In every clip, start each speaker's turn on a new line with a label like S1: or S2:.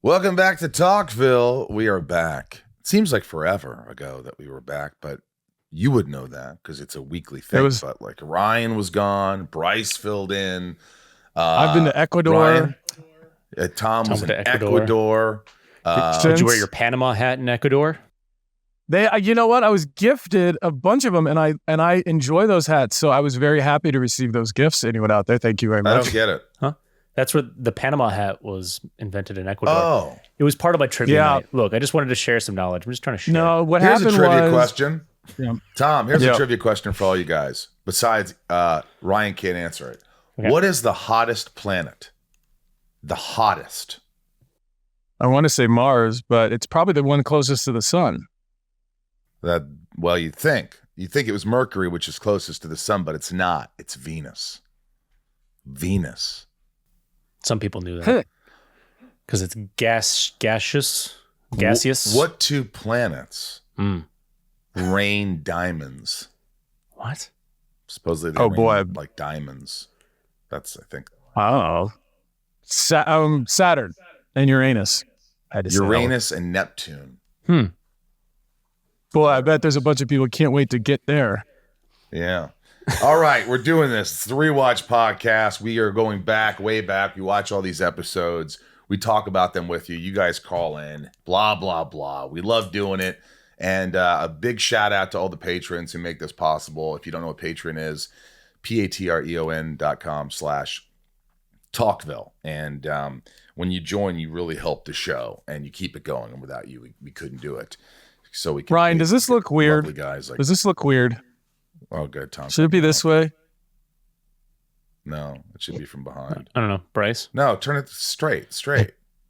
S1: Welcome back to Talkville. We are back. It seems like forever ago that we were back, but you would know that because it's a weekly thing. But like Ryan was gone, Bryce filled in.
S2: I've been to Ecuador.
S1: Tom was in Ecuador.
S3: Did you wear your Panama hat in Ecuador?
S2: You know what? I was gifted a bunch of them, and I enjoy those hats. So I was very happy to receive those gifts. Anyone out there? Thank you very much.
S1: I don't get it.
S3: Huh? That's where the Panama hat was invented in Ecuador.
S1: Oh,
S3: it was part of my trivia night. Look, I just wanted to share some knowledge. I'm just trying to share.
S2: No, what
S1: here's
S2: happened
S1: a trivia
S2: was,
S1: question.
S2: Yeah.
S1: Tom, here's a trivia question for all you guys. Besides, Ryan can't answer it. Okay. What is the hottest planet? The hottest.
S2: I want to say Mars, but it's probably the one closest to the sun.
S1: Well, you'd think it was Mercury, which is closest to the sun, but it's not. It's Venus. Venus.
S3: Some people knew that because it's gaseous.
S1: What two planets rain diamonds?
S3: What?
S1: Supposedly they rain like diamonds. That's, I think.
S2: Oh, Saturn and Uranus.
S1: Uranus and Neptune.
S2: Boy, I bet there's a bunch of people who can't wait to get there.
S1: Yeah. All right, we're doing this. It's the Rewatch Podcast. We are going back, way back. We watch all these episodes. We talk about them with you. You guys call in. Blah, blah, blah. We love doing it. And a big shout out to all the patrons who make this possible. If you don't know what Patreon is, patreon.com/talkville. And when you join, you really help the show and you keep it going. And without you, we couldn't do it. So we can.
S2: Ryan, does this look weird?
S1: Guys like,
S2: does this look weird?
S1: Oh, good, Tom.
S2: Should it be this way?
S1: No, it should be from behind.
S3: I don't know, Bryce.
S1: No, turn it straight.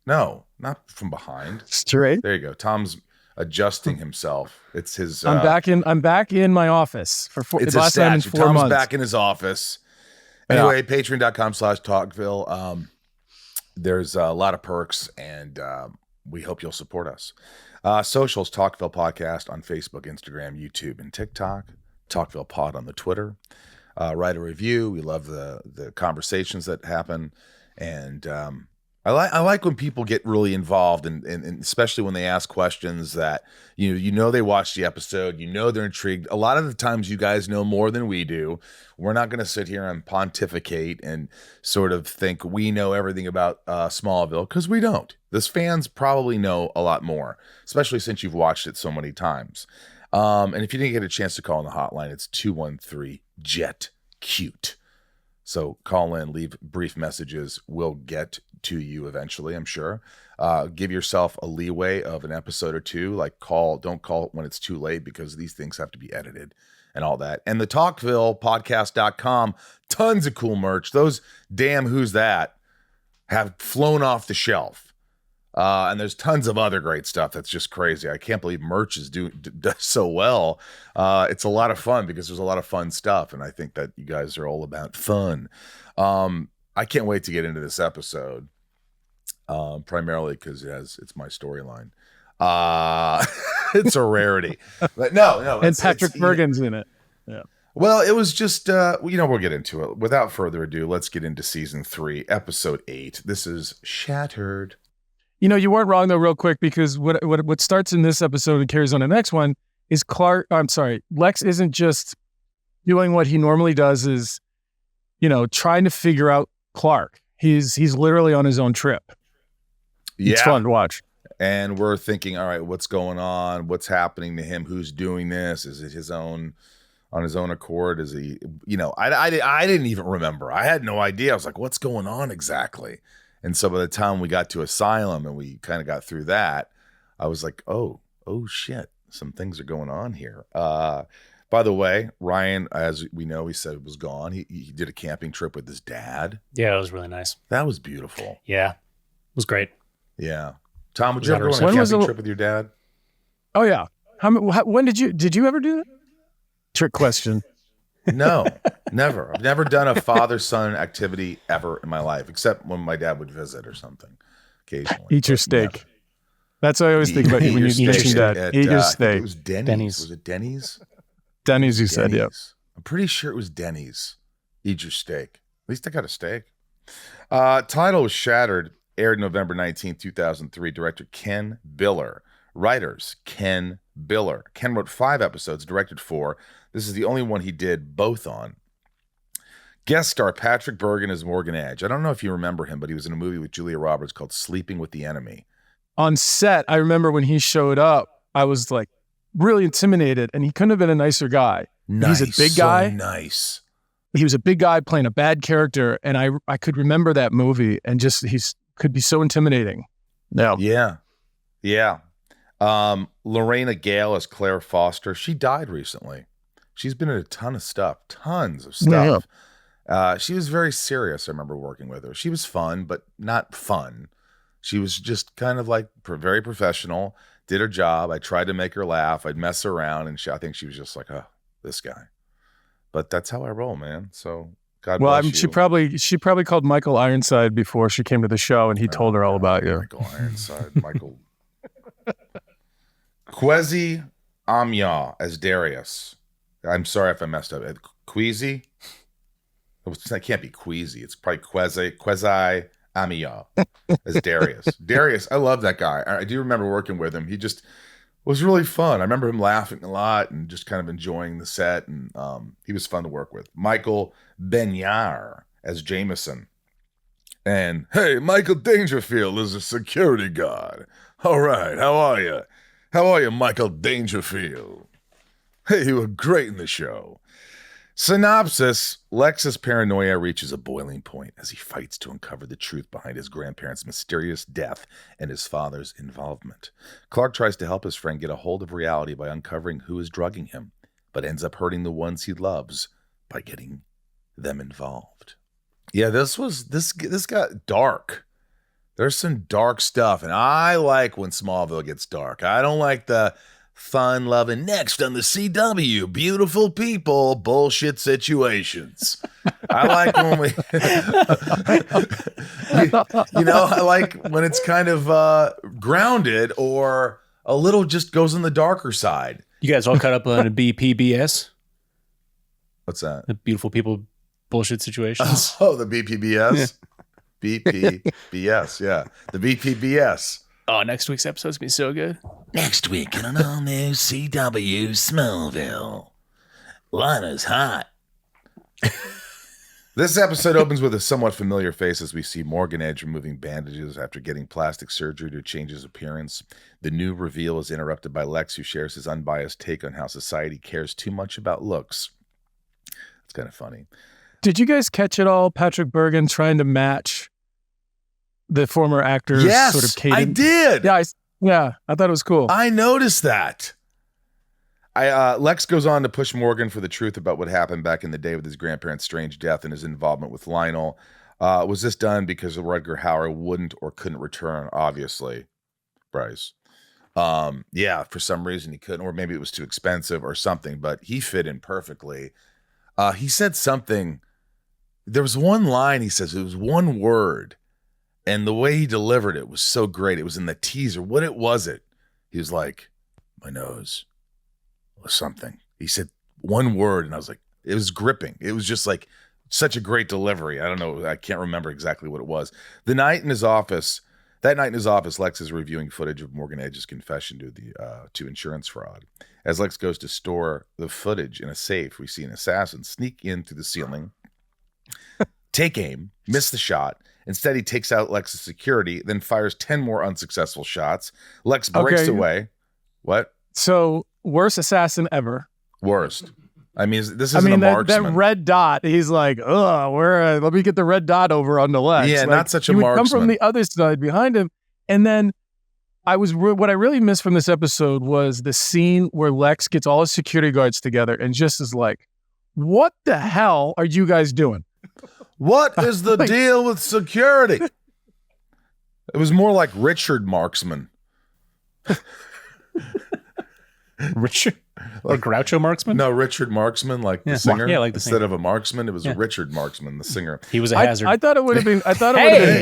S1: No, not from behind.
S2: Straight.
S1: There you go. Tom's adjusting himself. It's his.
S2: I'm back in my office for
S1: it's
S2: last time in 4
S1: Tom's
S2: months.
S1: back in his office. Anyway, patreon.com/talkville. There's a lot of perks, and we hope you'll support us. Socials: Talkville Podcast on Facebook, Instagram, YouTube, and TikTok. Talkville Pod on the Twitter. Write a review. We love the conversations that happen, and I like when people get really involved, and especially when they ask questions that you know they watched the episode, they're intrigued. A lot of the times, you guys know more than we do. We're not going to sit here and pontificate and sort of think we know everything about Smallville, because we don't. This fans probably know a lot more, especially since you've watched it so many times. And if you didn't get a chance to call on the hotline, it's 213-JET-CUTE. So call in, leave brief messages. We'll get to you eventually, I'm sure. Give yourself a leeway of an episode or two. Like don't call when it's too late, because these things have to be edited and all that. And the talkvillepodcast.com, tons of cool merch. Those damn Who's That have flown off the shelf. And there's tons of other great stuff that's just crazy. I can't believe merch does so well. It's a lot of fun because there's a lot of fun stuff, and I think that you guys are all about fun. I can't wait to get into this episode, primarily because it's my storyline. It's a rarity, but no.
S2: And Patrick Bergen's in it. Yeah.
S1: Well, it was just, we'll get into it. Without further ado, let's get into season 3, episode 8. This is Shattered.
S2: You weren't wrong though, real quick, because what starts in this episode and carries on the next one is Lex isn't just doing what he normally does, is, trying to figure out Clark. He's literally on his own trip. Yeah. It's fun to watch.
S1: And we're thinking, all right, what's going on? What's happening to him? Who's doing this? Is it on his own accord? Is he, I didn't even remember. I had no idea. I was like, what's going on exactly? And so by the time we got to Asylum and we kind of got through that, I was like, oh shit, some things are going on here. By the way, Ryan, as we know, he said was gone. He did a camping trip with his dad.
S3: Yeah, it was really nice.
S1: That was beautiful.
S3: Yeah, it was great.
S1: Yeah. Tom, would you ever go on a camping trip with your dad?
S2: Oh, yeah. When did you ever do that? Trick question.
S1: No, never. I've never done a father-son activity ever in my life, except when my dad would visit or something occasionally.
S2: Eat your steak. Never. That's what I always think about you when you mention that. Eat your steak.
S1: It was Denny's. Was it Denny's?
S2: Denny's, you said, yeah.
S1: I'm pretty sure it was Denny's. Eat your steak. At least I got a steak. Title was Shattered. Aired November 19th, 2003. Director Ken Biller. Writers Ken Biller. Ken wrote 5 episodes, directed 4. This is the only one he did both on. Guest star Patrick Bergin as Morgan Edge. I don't know if you remember him, but he was in a movie with Julia Roberts called Sleeping with the Enemy.
S2: On set, I remember when he showed up, I was like really intimidated, and he couldn't have been a nicer guy.
S1: Nice,
S2: he's a big guy.
S1: So nice.
S2: He was a big guy playing a bad character, and I could remember that movie, and just could be so intimidating.
S1: Yeah. Lorena Gale as Claire Foster. She died recently. She's been in a ton of stuff.
S2: Yeah.
S1: She was very serious. I remember working with her. She was fun, but not fun. She was just kind of like very professional, did her job. I tried to make her laugh. I'd mess her around, and I think she was just like, oh, this guy. But that's how I roll, man. So God bless you.
S2: She probably called Michael Ironside before she came to the show, and he told her all about you.
S1: Michael Ironside. Michael. Kwesi Amya as Darius. I'm sorry if I messed up. Queasy? It can't be Queasy. It's probably Kwesi Amya as Darius. Darius, I love that guy. I do remember working with him. He just was really fun. I remember him laughing a lot and just kind of enjoying the set. And he was fun to work with. Michael Benyar as Jameson. And, hey, Michael Dangerfield is a security guard. All right, how are you? How are you, Michael Dangerfield? Hey, you were great in the show. Synopsis: Lex's paranoia reaches a boiling point as he fights to uncover the truth behind his grandparents' mysterious death and his father's involvement. Clark tries to help his friend get a hold of reality by uncovering who is drugging him, but ends up hurting the ones he loves by getting them involved. Yeah, this got dark. There's some dark stuff, and I like when Smallville gets dark. I don't like the fun-loving next on the CW, beautiful people, bullshit situations. I like when we, I like when it's kind of grounded or a little just goes on the darker side.
S3: You guys all caught up on a BPBS?
S1: What's that?
S3: The beautiful people, bullshit situations.
S1: Oh, the BPBS? Yeah. BPBS, yeah. The BPBS.
S3: Oh, next week's episode's gonna be so good.
S1: Next week on an all-new CW Smallville. Lana's hot. This episode opens with a somewhat familiar face as we see Morgan Edge removing bandages after getting plastic surgery to change his appearance. The new reveal is interrupted by Lex, who shares his unbiased take on how society cares too much about looks. It's kind of funny.
S2: Did you guys catch it all? Patrick Bergin trying to match the former actor's sort of cadence?
S1: I did.
S2: I thought it was cool.
S1: I noticed that. Lex goes on to push Morgan for the truth about what happened back in the day with his grandparents' strange death and his involvement with Lionel. Was this done because Rutger Hauer wouldn't or couldn't return? Obviously, Bryce. For some reason he couldn't, or maybe it was too expensive or something, but he fit in perfectly. He said something. There was one line he says, it was one word. And the way he delivered it was so great. It was in the teaser. What was it? He was like, my nose or something. He said one word, and I was like, it was gripping. It was just like such a great delivery. I don't know. I can't remember exactly what it was. That night in his office, Lex is reviewing footage of Morgan Edge's confession to insurance fraud. As Lex goes to store the footage in a safe, we see an assassin sneak in through the ceiling, take aim, miss the shot. Instead, he takes out Lex's security, then fires 10 more unsuccessful shots. Lex breaks away. What?
S2: So, worst assassin ever.
S1: Worst. I mean, this isn't a marksman.
S2: That red dot, he's like, let me get the red dot over on the Lex.
S1: Yeah,
S2: like,
S1: not such a
S2: he would
S1: marksman.
S2: come from the other side behind him. And then what I really missed from this episode was the scene where Lex gets all his security guards together and just is like, what the hell are you guys doing?
S1: What is the deal with security? It was more like Richard Marksman.
S3: Richard? Like Groucho Marksman?
S1: No, Richard Marksman, like the singer.
S3: Yeah, like the singer.
S1: Instead of a marksman, it was Richard Marksman, the singer.
S3: He was a hazard.
S2: I thought it would have been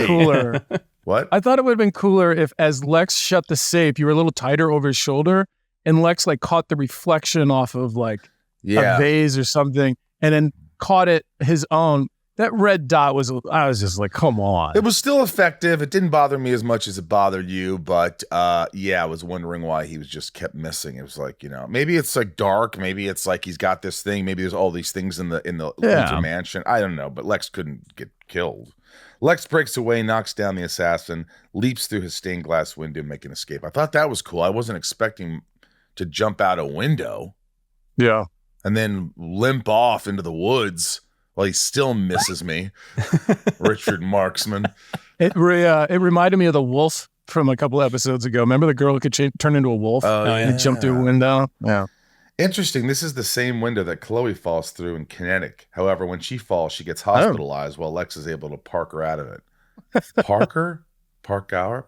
S2: cooler.
S1: What?
S2: I thought it would have been cooler if, as Lex shut the safe, you were a little tighter over his shoulder, and Lex like caught the reflection off of like a vase or something, and then caught it his own. that red dot was, I was just like, come on.
S1: It was still effective. It didn't bother me as much as it bothered you, but yeah, I was wondering why he was just kept missing. It was like, maybe it's like dark. Maybe it's like he's got this thing. Maybe there's all these things in the Winter Mansion. I don't know, but Lex couldn't get killed. Lex breaks away, knocks down the assassin, leaps through his stained glass window, making escape. I thought that was cool. I wasn't expecting to jump out a window.
S2: Yeah.
S1: And then limp off into the woods. Well, he still misses me, Richard Marksman.
S2: It reminded me of the wolf from a couple episodes ago. Remember the girl who could turn into a wolf and jump through a window? Yeah.
S1: Interesting. This is the same window that Chloe falls through in Kinetic. However, when she falls, she gets hospitalized while Lex is able to park her out of it. Parkour?
S3: Parkour.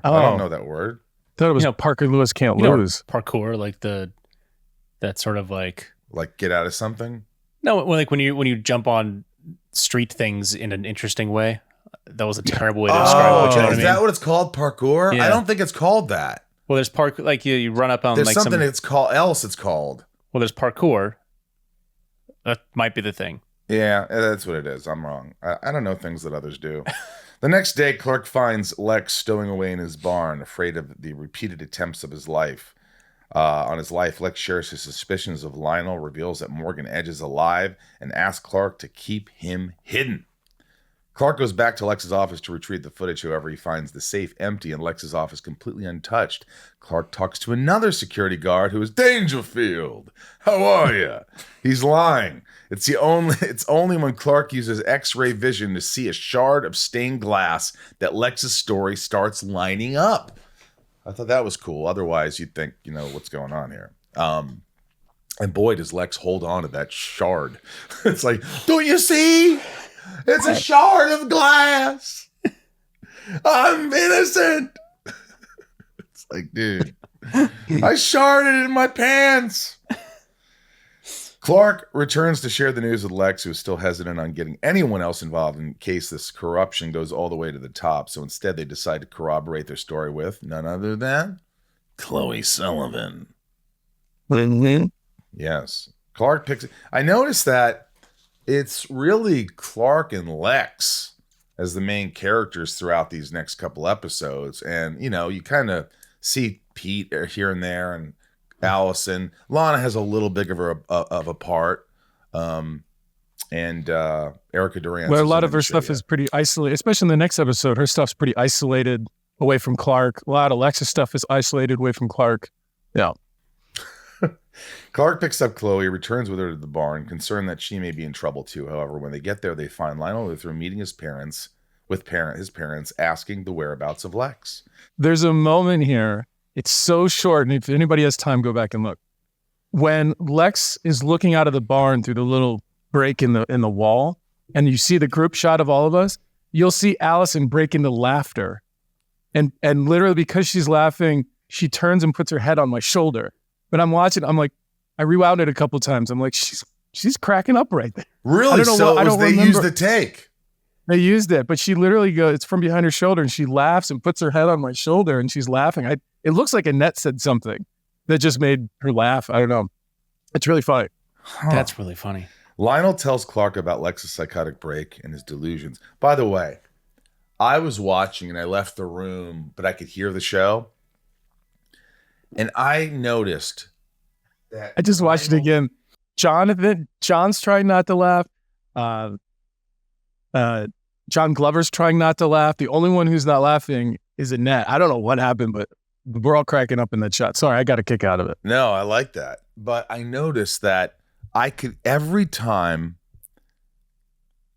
S1: I don't know that word.
S2: I thought it was Parker Lewis Can't Lose.
S3: Parkour, like that sort of like
S1: get out of something?
S3: No, like when you jump on street things in an interesting way. That was a terrible way to describe it. You know what I mean?
S1: That what it's called? Parkour? Yeah. I don't think it's called that.
S3: Well, there's like you run up on
S1: there's
S3: like
S1: something it's called.
S3: Well, there's parkour. That might be the thing.
S1: Yeah, that's what it is. I'm wrong. I don't know things that others do. The next day, Clark finds Lex stowing away in his barn, afraid of the repeated attempts of his life. On his life, Lex shares his suspicions of Lionel, reveals that Morgan Edge is alive, and asks Clark to keep him hidden. Clark goes back to Lex's office to retrieve the footage. However, he finds the safe empty and Lex's office completely untouched. Clark talks to another security guard who is Dangerfield. How are you? He's lying. It's only when Clark uses X-ray vision to see a shard of stained glass that Lex's story starts lining up. I thought that was cool. Otherwise, you'd think, what's going on here. And boy, does Lex hold on to that shard. It's like, don't you see? It's a shard of glass. I'm innocent. It's like, dude, I sharded it in my pants. Clark returns to share the news with Lex, who is still hesitant on getting anyone else involved in case this corruption goes all the way to the top. So instead, they decide to corroborate their story with none other than Chloe Sullivan. Yes. Clark picks it. I noticed that it's really Clark and Lex as the main characters throughout these next couple episodes. And, you kind of see Pete here and there and Allison. Lana has a little bit of a part. And Erica Durant.
S2: Well, a lot of her stuff is pretty isolated, especially in the next episode. Her stuff's pretty isolated away from Clark. A lot of Lex's stuff is isolated away from Clark. Yeah.
S1: Clark picks up Chloe, returns with her to the barn, concerned that she may be in trouble too. However, when they get there, they find Lionel Luthor meeting his parents, asking the whereabouts of Lex.
S2: There's a moment here. It's so short, and if anybody has time, go back and look. When Lex is looking out of the barn through the little break in the wall, and you see the group shot of all of us, you'll see Allison break into laughter. And literally because she's laughing, she turns and puts her head on my shoulder. But I'm watching, I'm like, I rewound it a couple times. I'm like, she's cracking up right there.
S1: Really? They used the take.
S2: They used it, but she literally goes, it's from behind her shoulder, and she laughs and puts her head on my shoulder, and she's laughing. It looks like Annette said something that just made her laugh. I don't know. It's really funny.
S3: Huh. That's really funny.
S1: Lionel tells Clark about Lex's psychotic break and his delusions. By the way, I was watching and I left the room, but I could hear the show. And I noticed that
S2: I just watched it again. John's trying not to laugh. John Glover's trying not to laugh. The only one who's not laughing is Annette. I don't know what happened, but we're all cracking up in that shot. Sorry, I got a kick out of it.
S1: No, I like that. But I noticed that every time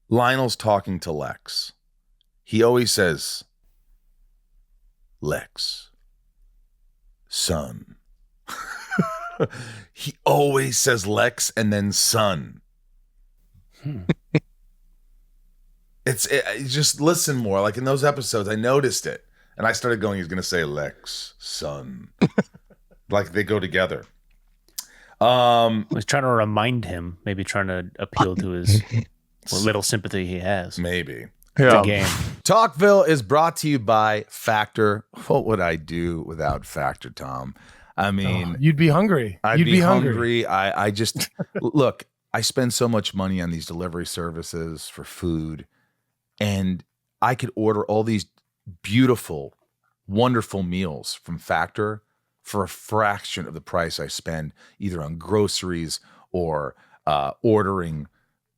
S1: Lionel's talking to Lex, he always says, Lex, son. He always says Lex and then son. Just listen more. Like in those episodes, I noticed it. And I started going, he's going to say Lex, son. Like they go together.
S3: I was trying to remind him, maybe trying to appeal to his little sympathy he has.
S1: Maybe.
S2: Yeah.
S3: It's a game.
S1: Talkville is brought to you by Factor. What would I do without Factor, Tom? I mean,
S2: you'd be hungry.
S1: I'd be hungry. I just look. I spend so much money on these delivery services for food, and I could order all these beautiful, wonderful meals from Factor for a fraction of the price I spend either on groceries or ordering,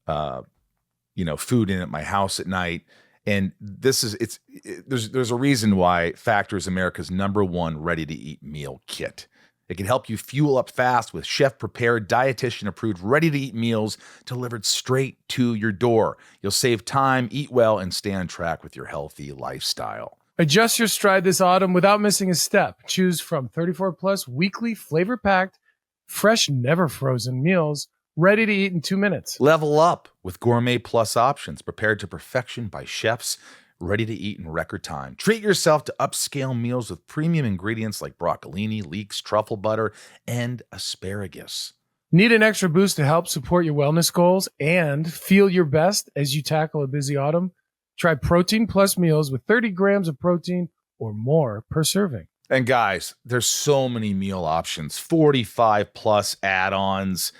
S1: food in at my house at night. And there's a reason why Factor is America's #1 ready-to-eat meal kit. It can help you fuel up fast with chef-prepared, dietitian-approved, ready-to-eat meals delivered straight to your door. You'll save time, eat well, and stay on track with your healthy lifestyle.
S2: Adjust your stride this autumn without missing a step. Choose from 34-plus weekly flavor-packed, fresh, never-frozen meals ready to eat in 2 minutes.
S1: Level up with Gourmet Plus options prepared to perfection by chefs, ready to eat in record time. Treat yourself to upscale meals with premium ingredients like broccolini, leeks, truffle butter, and asparagus.
S2: Need an extra boost to help support your wellness goals and feel your best as you tackle a busy autumn? Try Protein Plus meals with 30 grams of protein or more per serving.
S1: And guys, there's so many meal options, 45 plus add-ons,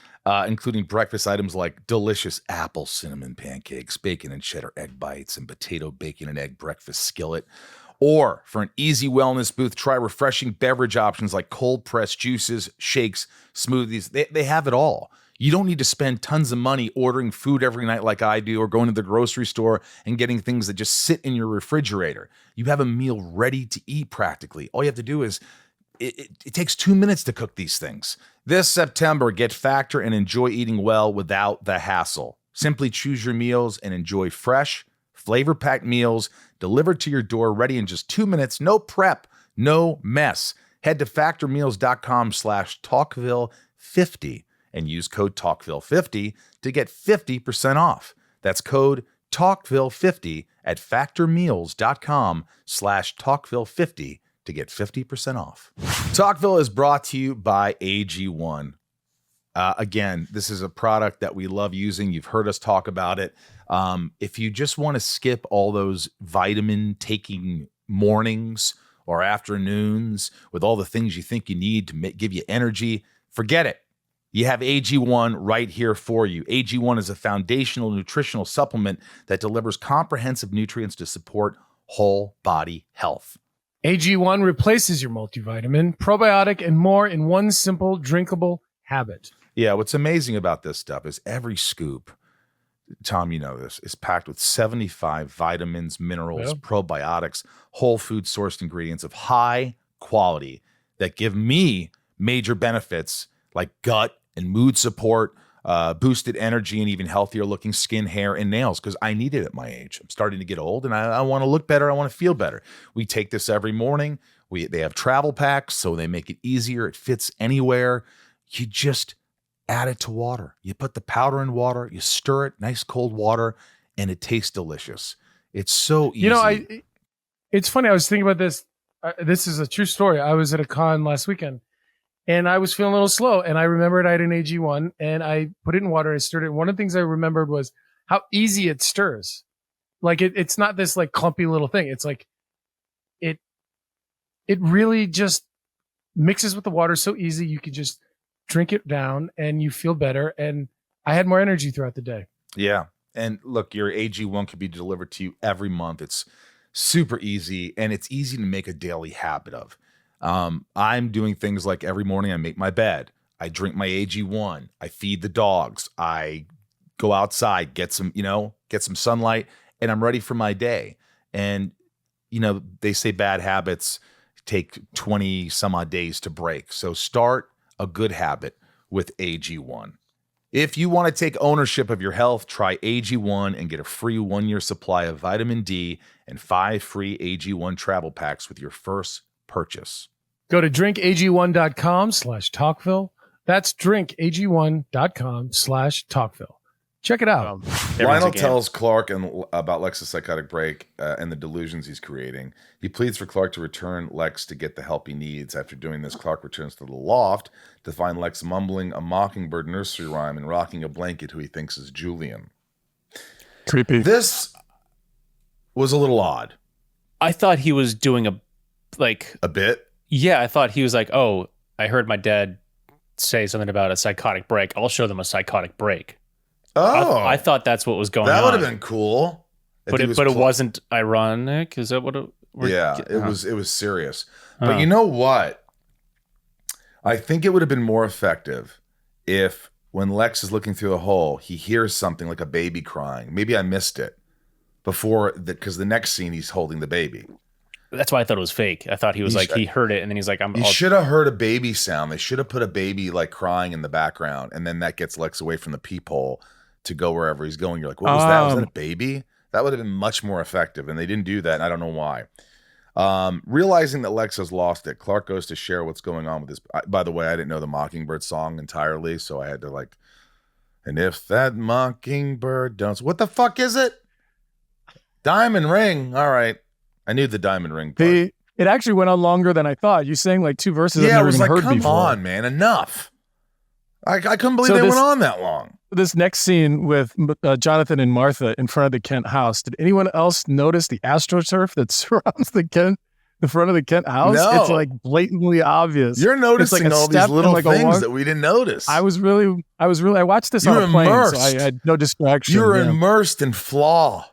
S1: including breakfast items like delicious apple cinnamon pancakes, bacon and cheddar egg bites, and potato bacon and egg breakfast skillet. Or for an easy wellness boost, try refreshing beverage options like cold pressed juices, shakes, smoothies. They have it all. You don't need to spend tons of money ordering food every night like I do, or going to the grocery store and getting things that just sit in your refrigerator. You have a meal ready to eat practically. All you have to do is it takes 2 minutes to cook these things. This September, get Factor and enjoy eating well without the hassle. Simply choose your meals and enjoy fresh, flavor-packed meals delivered to your door, ready in just 2 minutes. No prep, no mess. Head to factormeals.com/talkville50 and use code talkville50 to get 50% off. That's code talkville50 at factormeals.com/talkville50 to get 50% off. Talkville is brought to you by AG1. Again, this is a product that we love using. You've heard us talk about it. If you just want to skip all those vitamin taking mornings or afternoons with all the things you think you need to give you energy, forget it. You have AG1 right here for you. AG1 is a foundational nutritional supplement that delivers comprehensive nutrients to support whole body health.
S2: AG1 replaces your multivitamin, probiotic, and more in one simple, drinkable habit.
S1: Yeah, what's amazing about this stuff is every scoop, Tom, you know this, is packed with 75 vitamins, minerals, probiotics, whole food sourced ingredients of high quality that give me major benefits like gut and mood support, boosted energy, and even healthier looking skin, hair, and nails, because I need it at my age. I'm starting to get old and I want to look better. I want to feel better. We take this every morning. They have travel packs, so they make it easier. It fits anywhere. You just add it to water. You put the powder in water, you stir it, nice cold water, and it tastes delicious. It's so easy.
S2: You know, it's funny. I was thinking about this. This is a true story. I was at a con last weekend, and I was feeling a little slow, and I remembered I had an AG1, and I put it in water, I stirred it. And one of the things I remembered was how easy it stirs. Like it's not this like clumpy little thing. It's like it really just mixes with the water so easy. You could just drink it down and you feel better. And I had more energy throughout the day.
S1: Yeah. And look, your AG1 can be delivered to you every month. It's super easy, and it's easy to make a daily habit of. I'm doing things like every morning I make my bed, I drink my AG1, I feed the dogs, I go outside, get some sunlight, and I'm ready for my day. And, they say bad habits take 20 some odd days to break. So start a good habit with AG1. If you want to take ownership of your health, try AG1 and get a free 1-year supply of vitamin D and 5 free AG1 travel packs with your first purchase.
S2: Go to drinkag1.com/talkville. That's drinkag1.com/talkville. Check it out.
S1: Lionel tells Clark about Lex's psychotic break and the delusions he's creating. He pleads for Clark to return Lex to get the help he needs. After doing this, Clark returns to the loft to find Lex mumbling a mockingbird nursery rhyme and rocking a blanket who he thinks is Julian.
S2: Creepy.
S1: This was a little odd.
S3: I thought he was doing a
S1: bit?
S3: Yeah, I thought he was like, oh, I heard my dad say something about a psychotic break. I'll show them a psychotic break.
S1: Oh,
S3: I thought that's what was going on.
S1: That would have been cool.
S3: But it wasn't ironic. Is that what it?
S1: It was serious. But you know what? I think it would have been more effective if when Lex is looking through the hole, he hears something like a baby crying. Maybe I missed it because the next scene he's holding the baby.
S3: That's why I thought it was fake. I thought he was he heard it and then he's like,
S1: He should have heard a baby sound. They should have put a baby like crying in the background, and then that gets Lex away from the peephole to go wherever he's going. You're like, what was that? Was that a baby? That would have been much more effective, and they didn't do that, and I don't know why. Realizing that Lex has lost it, Clark goes to share what's going on with his... By the way, I didn't know the Mockingbird song entirely, so I had to and if that mockingbird don't... What the fuck is it? Diamond ring. All right. I knew the diamond ring part.
S2: It actually went on longer than I thought. You sang like 2 verses I've never even heard before.
S1: Come on, man. Enough. I couldn't believe they went on that long.
S2: This next scene with Jonathan and Martha in front of the Kent house. Did anyone else notice the AstroTurf that surrounds the front of the Kent house?
S1: No.
S2: It's like blatantly obvious.
S1: You're noticing all these little things that we didn't notice.
S2: I watched this on a plane, so I had no distraction.
S1: You were immersed in flaw.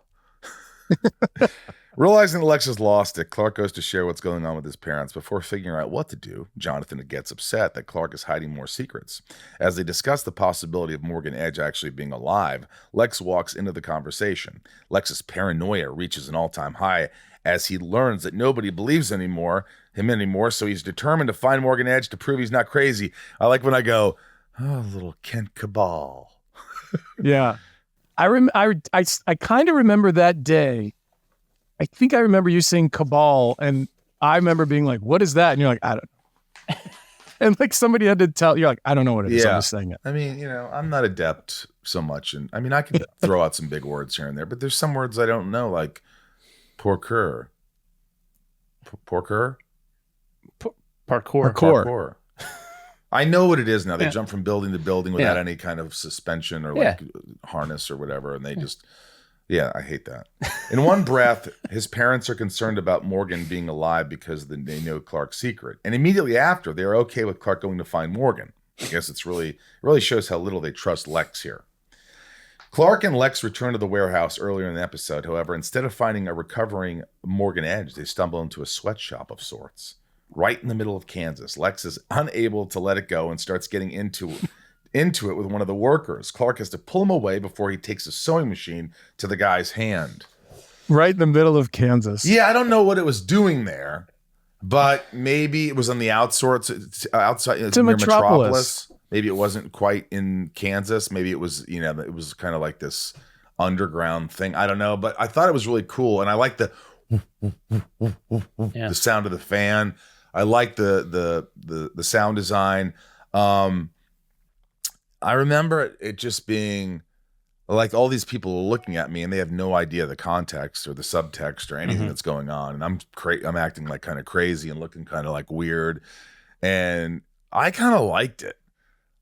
S1: Realizing that Lex has lost it, Clark goes to share what's going on with his parents. Before figuring out what to do, Jonathan gets upset that Clark is hiding more secrets. As they discuss the possibility of Morgan Edge actually being alive, Lex walks into the conversation. Lex's paranoia reaches an all-time high as he learns that nobody believes him anymore, so he's determined to find Morgan Edge to prove he's not crazy. I like when I go, oh, little Kent cabal.
S2: Yeah. I kind of remember that day. I think I remember you saying cabal, and I remember being like, what is that? And you're like, I don't know. And like somebody had to tell, you're like, I don't know what it is. I'm just saying it.
S1: I mean, I'm not adept so much. And I mean, I can throw out some big words here and there, but there's some words I don't know, like parkour. Parkour. I know what it is now. They jump from building to building without any kind of suspension or harness or whatever. And they just... Yeah, I hate that. In one breath, his parents are concerned about Morgan being alive because they know Clark's secret. And immediately after, they're okay with Clark going to find Morgan. I guess it really shows how little they trust Lex here. Clark and Lex return to the warehouse earlier in the episode. However, instead of finding a recovering Morgan Edge, they stumble into a sweatshop of sorts. Right in the middle of Kansas, Lex is unable to let it go and starts getting into it with one of the workers. Clark has to pull him away before he takes a sewing machine to the guy's hand.
S2: Right in the middle of Kansas.
S1: Yeah, I don't know what it was doing there, but maybe it was on the outside. It's near Metropolis. Maybe it wasn't quite in Kansas. Maybe it was, it was kind of like this underground thing. I don't know, but I thought it was really cool, and I like the sound of the fan. I like the sound design. I remember it just being like all these people are looking at me and they have no idea the context or the subtext or anything that's going on. And I'm acting like kind of crazy and looking kind of like weird. And I kind of liked it.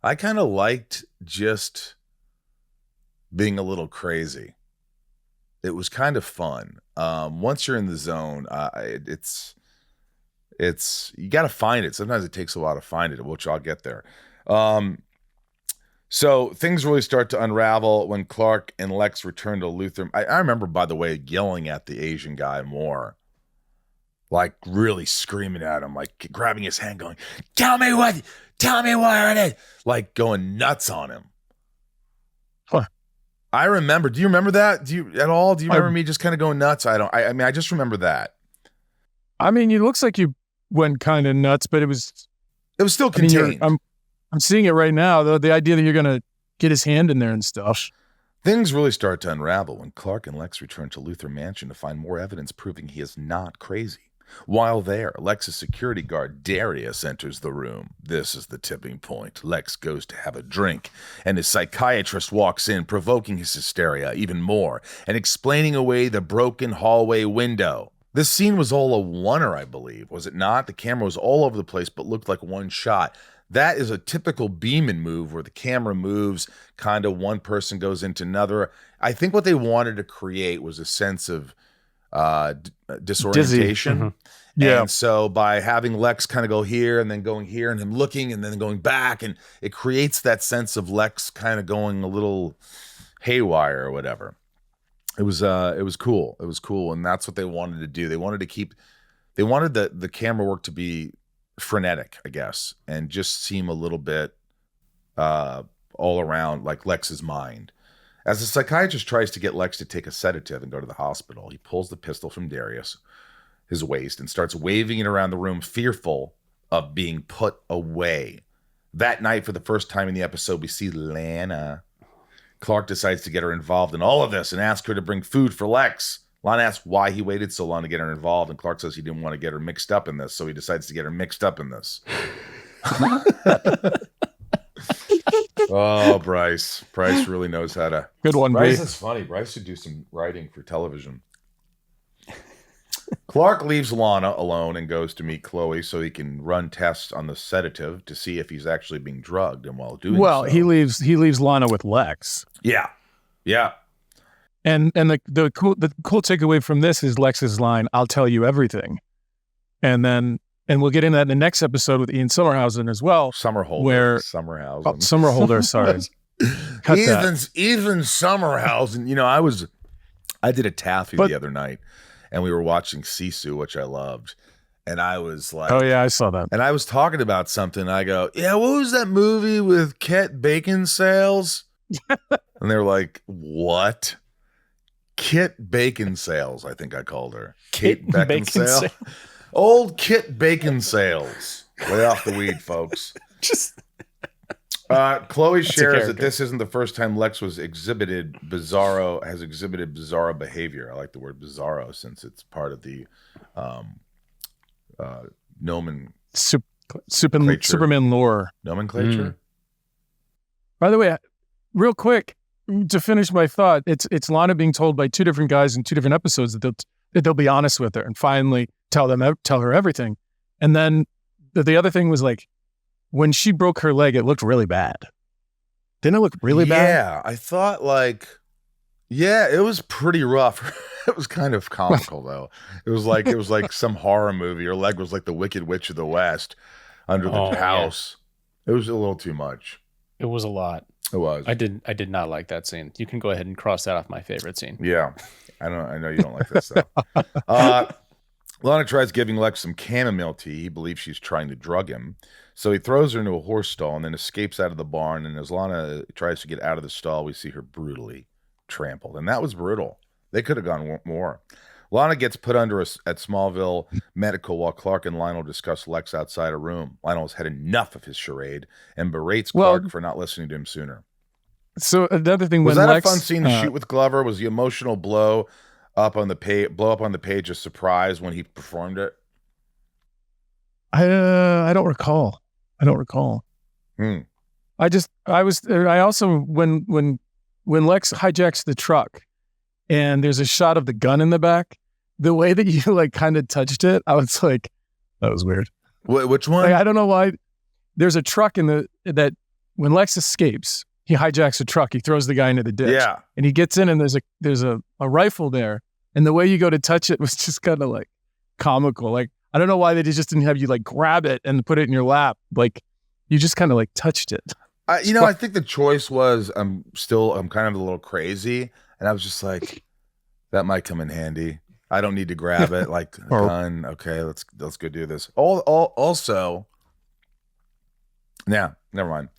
S1: I kind of liked just being a little crazy. It was kind of fun. Once you're in the zone, it's you got to find it. Sometimes it takes a while to find it, which I'll get there. So things really start to unravel when Clark and Lex return to Luthor. I remember, by the way, yelling at the Asian guy more. Like really screaming at him, like grabbing his hand going, tell me where it is. Like going nuts on him.
S2: Huh.
S1: I remember. Do you remember that? Do you remember me just kind of going nuts? I mean, I just remember that.
S2: I mean, it looks like you went kind of nuts, but it was
S1: still contained.
S2: I'm seeing it right now, though. The idea that you're going to get his hand in there and stuff.
S1: Things really start to unravel when Clark and Lex return to Luthor Mansion to find more evidence proving he is not crazy. While there, Lex's security guard, Darius, enters the room. This is the tipping point. Lex goes to have a drink, and his psychiatrist walks in, provoking his hysteria even more, and explaining away the broken hallway window. This scene was all a oneer, I believe, was it not? The camera was all over the place, but looked like one shot. That is a typical Beeman move where the camera moves, kind of one person goes into another. I think what they wanted to create was a sense of disorientation.
S2: Mm-hmm. Yeah.
S1: And so by having Lex kind of go here and then going here and him looking and then going back, and it creates that sense of Lex kind of going a little haywire or whatever. It was cool. It was cool, and that's what they wanted to do. They wanted the camera work to be frenetic, I guess, and just seem a little bit all around like Lex's mind. As the psychiatrist tries to get Lex to take a sedative and go to the hospital, he pulls the pistol from Darius, his waist, and starts waving it around the room, fearful of being put away. That night, for the first time in the episode, we see Lana. Clark decides to get her involved in all of this and ask her to bring food for Lex. Lana asks why he waited so long to get her involved, and Clark says he didn't want to get her mixed up in this, so he decides to get her mixed up in this. Oh, Bryce. Bryce really knows how to...
S2: Good one,
S1: Bryce
S2: B.
S1: is funny. Bryce should do some writing for television. Clark leaves Lana alone and goes to meet Chloe so he can run tests on the sedative to see if he's actually being drugged. And while doing so...
S2: he leaves Lana with Lex.
S1: Yeah.
S2: And the cool takeaway from this is Lex's line, "I'll tell you everything." And we'll get into that in the next episode with Ian Somerhausen as well.
S1: Somerholder,
S2: sorry. Cut that.
S1: Even Somerhausen. You know, I did a taffy the other night, and we were watching Sisu, which I loved. And I was like,
S2: oh yeah, I saw that.
S1: And I was talking about something. I go, yeah, what was that movie with Kit Beckinsales? And they were like, what? Kit Beckinsales, I think I called her. Kate Beckinsale. Old Kit Beckinsales. Way off the weed, folks. Chloe shares that this isn't the first time Lex has exhibited bizarro behavior. I like the word bizarro since it's part of the
S2: Superman lore.
S1: Nomenclature.
S2: By the way, real quick, to finish my thought, it's Lana being told by two different guys in two different episodes that they'll be honest with her and finally tell her everything. And then the other thing was like, when she broke her leg, it looked really bad. Didn't it look really bad?
S1: Yeah, I thought it was pretty rough. It was kind of comical though. It was like some horror movie. Her leg was like the Wicked Witch of the West under the house. Yeah. It was a little too much.
S3: It was a lot.
S1: It was.
S3: I did not like that scene. You can go ahead and cross that off my favorite scene.
S1: Yeah. I know you don't like that stuff. Lana tries giving Lex some chamomile tea. He believes she's trying to drug him. So he throws her into a horse stall and then escapes out of the barn. And as Lana tries to get out of the stall, we see her brutally trampled. And that was brutal. They could have gone more. Lana gets put under at Smallville Medical while Clark and Lionel discuss Lex outside a room. Lionel's had enough of his charade and berates Clark for not listening to him sooner.
S2: So another thing,
S1: was that Lex, a fun scene to shoot with Glover? Was the emotional blow up on the page a surprise when he performed it?
S2: I don't recall. I also when Lex hijacks the truck and there's a shot of the gun in the back, the way that you like kind of touched it, I was like, that was weird.
S1: Which one?
S2: Like, I don't know why. There's a truck that when Lex escapes, he hijacks a truck. He throws the guy into the ditch.
S1: Yeah.
S2: And he gets in and there's a rifle there. And the way you go to touch it was just kind of like comical. Like, I don't know why they just didn't have you like grab it and put it in your lap. Like, you just kind of like touched it.
S1: I think the choice was I'm kind of a little crazy. And I was just like, that might come in handy. I don't need to grab it like a gun. Okay, let's go do this. Also, never mind.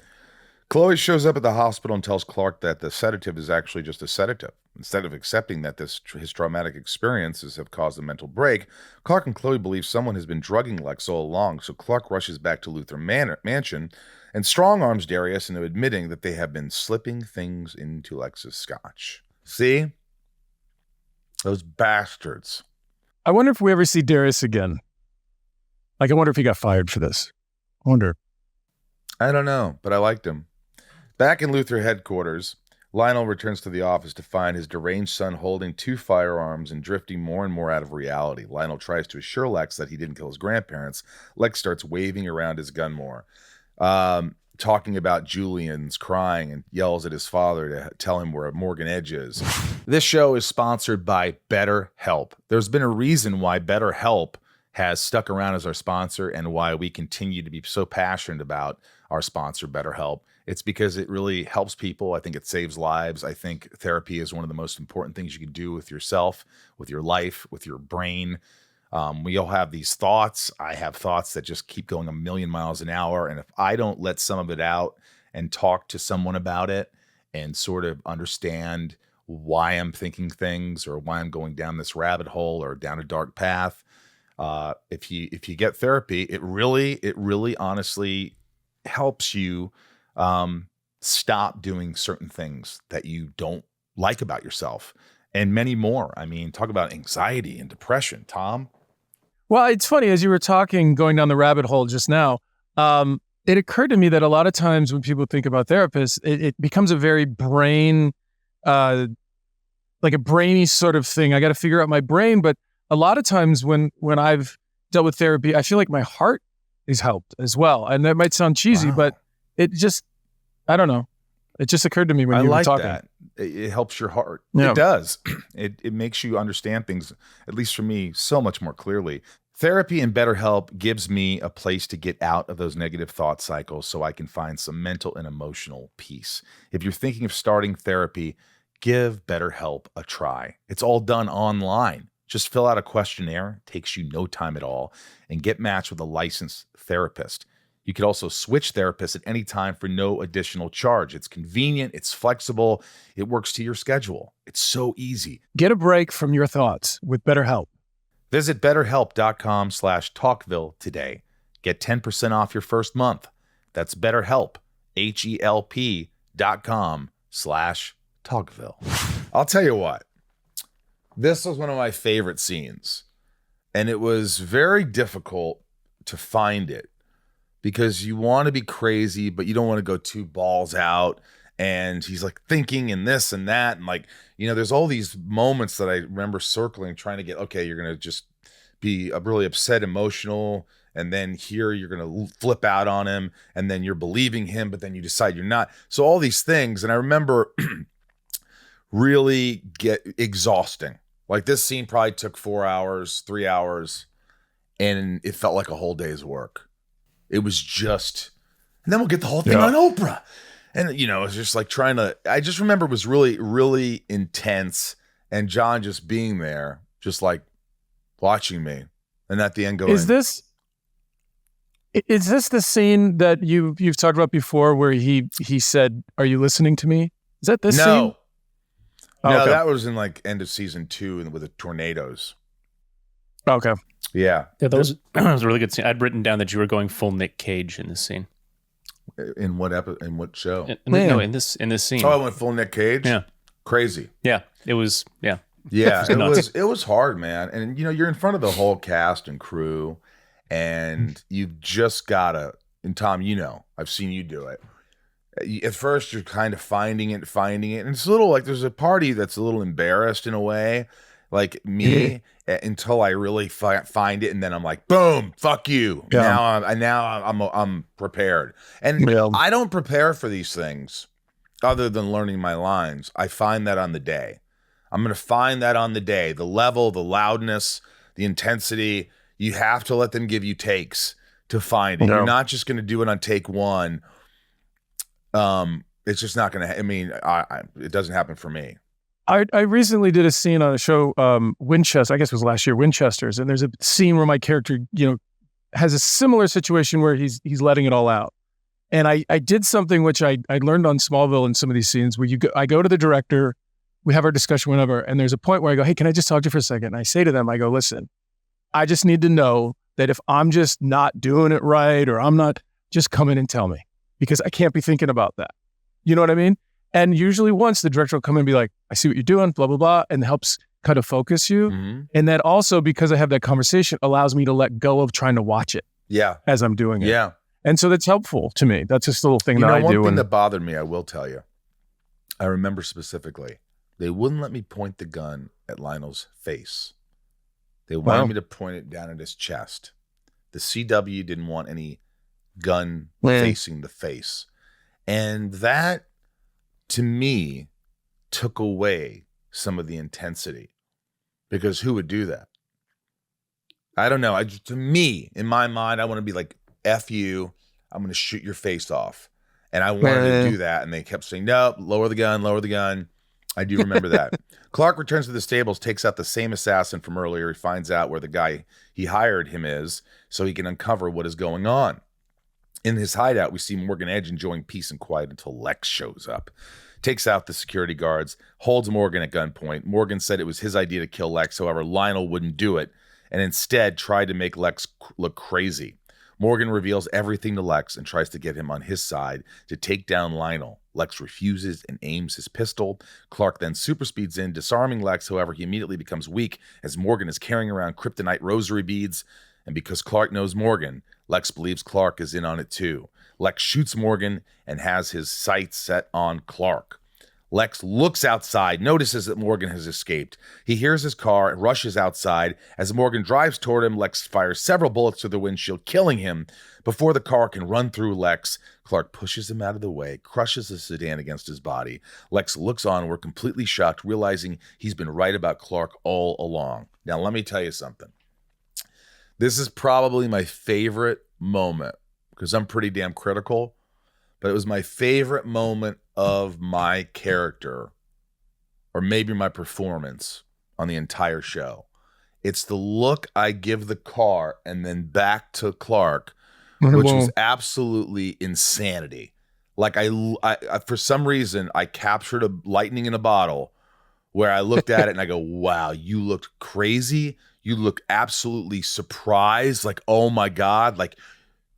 S1: Chloe shows up at the hospital and tells Clark that the sedative is actually just a sedative. Instead of accepting that his traumatic experiences have caused a mental break, Clark and Chloe believe someone has been drugging Lex all along, so Clark rushes back to Luther Mansion and strong-arms Darius into admitting that they have been slipping things into Lex's scotch. See? Those bastards.
S2: I wonder if we ever see Darius again. Like, I wonder if he got fired for this. I wonder.
S1: I don't know, but I liked him. Back in Luther headquarters, Lionel returns to the office to find his deranged son holding two firearms and drifting more and more out of reality. Lionel tries to assure Lex that he didn't kill his grandparents. Lex starts waving around his gun more, talking about Julian's crying, and yells at his father to tell him where Morgan Edge is. This show is sponsored by BetterHelp. There's been a reason why BetterHelp has stuck around as our sponsor and why we continue to be so passionate about our sponsor, BetterHelp. It's because it really helps people. I think it saves lives. I think therapy is one of the most important things you can do with yourself, with your life, with your brain. We all have these thoughts. I have thoughts that just keep going a million miles an hour. And if I don't let some of it out and talk to someone about it and sort of understand why I'm thinking things or why I'm going down this rabbit hole or down a dark path, if you get therapy, it really honestly helps you stop doing certain things that you don't like about yourself and many more. I mean, talk about anxiety and depression, Tom.
S2: Well, it's funny, as you were talking, going down the rabbit hole just now, it occurred to me that a lot of times when people think about therapists, it becomes a very like a brainy sort of thing. I got to figure out my brain. But a lot of times when I've dealt with therapy, I feel like my heart is helped as well. And that might sound cheesy, but it just, I don't know. It just occurred to me when you were talking.
S1: That. It helps your heart.
S2: Yeah.
S1: It does. It makes you understand things, at least for me, so much more clearly. Therapy and BetterHelp gives me a place to get out of those negative thought cycles so I can find some mental and emotional peace. If you're thinking of starting therapy, give BetterHelp a try. It's all done online. Just fill out a questionnaire, takes you no time at all, and get matched with a licensed therapist. You could also switch therapists at any time for no additional charge. It's convenient, it's flexible, it works to your schedule. It's so easy.
S2: Get a break from your thoughts with BetterHelp.
S1: Visit betterhelp.com/talkville today. Get 10% off your first month. That's BetterHelp, HELP.com/talkville. I'll tell you what, this was one of my favorite scenes, and it was very difficult to find it because you want to be crazy, but you don't want to go too balls out. And he's like thinking and this and that. And like, you know, there's all these moments that I remember circling, trying to get, okay, you're going to just be really upset, emotional. And then here you're going to flip out on him. And then you're believing him, but then you decide you're not. So all these things. And I remember really get exhausting. Like this scene probably took 4 hours, 3 hours. And it felt like a whole day's work. It was just, and then we'll get the whole thing on Oprah. And, you know, it's just like I just remember it was really, really intense. And John just being there, just like watching me. And at the end going,
S2: Is this the scene that you've talked about before where he said, "Are you listening to me?" Is that this scene?
S1: No,
S2: okay.
S1: That was in like end of season 2 and with the tornadoes.
S2: Okay.
S1: Yeah.
S3: Yeah, that was a really good scene. I'd written down that you were going full Nick Cage in this scene.
S1: In what in what show?
S3: No, in this scene.
S1: Oh, I went full Nick Cage?
S3: Yeah.
S1: Crazy.
S3: Yeah. It was, yeah.
S1: Yeah, it was hard, man. And you know, you're in front of the whole cast and crew, and you've just gotta, and Tom, you know, I've seen you do it. At first you're kind of finding it, and it's a little like there's a party that's a little embarrassed in a way, like me, until I really find it, and then I'm like, boom, fuck you. Yeah. Now I'm prepared. And I don't prepare for these things other than learning my lines. I find that on the day. I'm going to find that on the day. The level, the loudness, the intensity, you have to let them give you takes to find it. No. You're not just going to do it on take one. It's just not going to, it doesn't happen for me.
S2: I recently did a scene on a show, Winchester, I guess it was last year, Winchester's, and there's a scene where my character, you know, has a similar situation where he's letting it all out. And I did something which I learned on Smallville in some of these scenes where I go to the director, we have our discussion, whatever, and there's a point where I go, hey, can I just talk to you for a second? And I say to them, I go, listen, I just need to know that if I'm just not doing it right or I'm not, just come in and tell me, because I can't be thinking about that. You know what I mean? And usually once the director will come in and be like, I see what you're doing, blah, blah, blah, and helps kind of focus you. Mm-hmm. And that also, because I have that conversation, allows me to let go of trying to watch it as I'm doing it. Yeah. And so that's helpful to me. That's just a little thing that I do.
S1: One thing that bothered me, I will tell you, I remember specifically, they wouldn't let me point the gun at Lionel's face. They wanted me to point it down at his chest. The CW didn't want any gun facing the face. And that, to me, took away some of the intensity. Because who would do that? I don't know. To me, in my mind, I want to be like, F you. I'm going to shoot your face off. And I wanted to do that. And they kept saying, no, lower the gun, lower the gun. I do remember that. Clark returns to the stables, takes out the same assassin from earlier. He finds out where the guy he hired him is so he can uncover what is going on. In his hideout, we see Morgan Edge enjoying peace and quiet until Lex shows up. Takes out the security guards, holds Morgan at gunpoint. Morgan said it was his idea to kill Lex. However, Lionel wouldn't do it and instead tried to make Lex look crazy. Morgan reveals everything to Lex and tries to get him on his side to take down Lionel. Lex refuses and aims his pistol. Clark then super speeds in, disarming Lex. However, he immediately becomes weak as Morgan is carrying around kryptonite rosary beads. And because Clark knows Morgan, Lex believes Clark is in on it too. Lex shoots Morgan and has his sights set on Clark. Lex looks outside, notices that Morgan has escaped. He hears his car and rushes outside. As Morgan drives toward him, Lex fires several bullets through the windshield, killing him. Before the car can run through Lex, Clark pushes him out of the way, crushes the sedan against his body. Lex looks onward, completely shocked, realizing he's been right about Clark all along. Now, let me tell you something. This is probably my favorite moment, because I'm pretty damn critical, but it was my favorite moment of my character, or maybe my performance on the entire show. It's the look I give the car and then back to Clark, which was absolutely insanity. Like I for some reason, I captured a lightning in a bottle where I looked at it and I go, wow, you looked crazy. You look absolutely surprised. Like, oh my God, like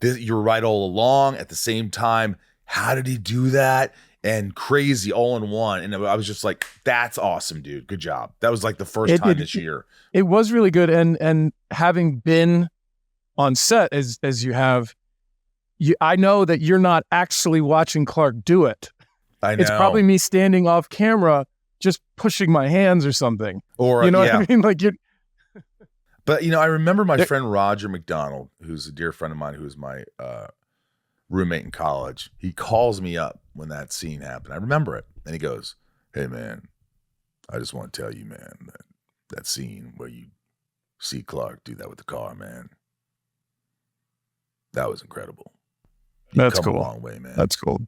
S1: this, you're right all along. At the same time, how did he do that? And crazy all in one. And I was just like, that's awesome, dude. Good job. That was like the first time this year.
S2: It was really good. And having been on set as you have, I know that you're not actually watching Clark do it.
S1: I know.
S2: It's probably me standing off camera, just pushing my hands or something.
S1: Or,
S2: you know what I mean? Like you're.
S1: But, you know, I remember my friend Roger McDonald, who's a dear friend of mine, who was my roommate in college. He calls me up when that scene happened. I remember it. And he goes, hey, man, I just want to tell you, man, that scene where you see Clark do that with the car, man, that was incredible.
S2: That's cool.
S1: A long way, man.
S2: That's cool.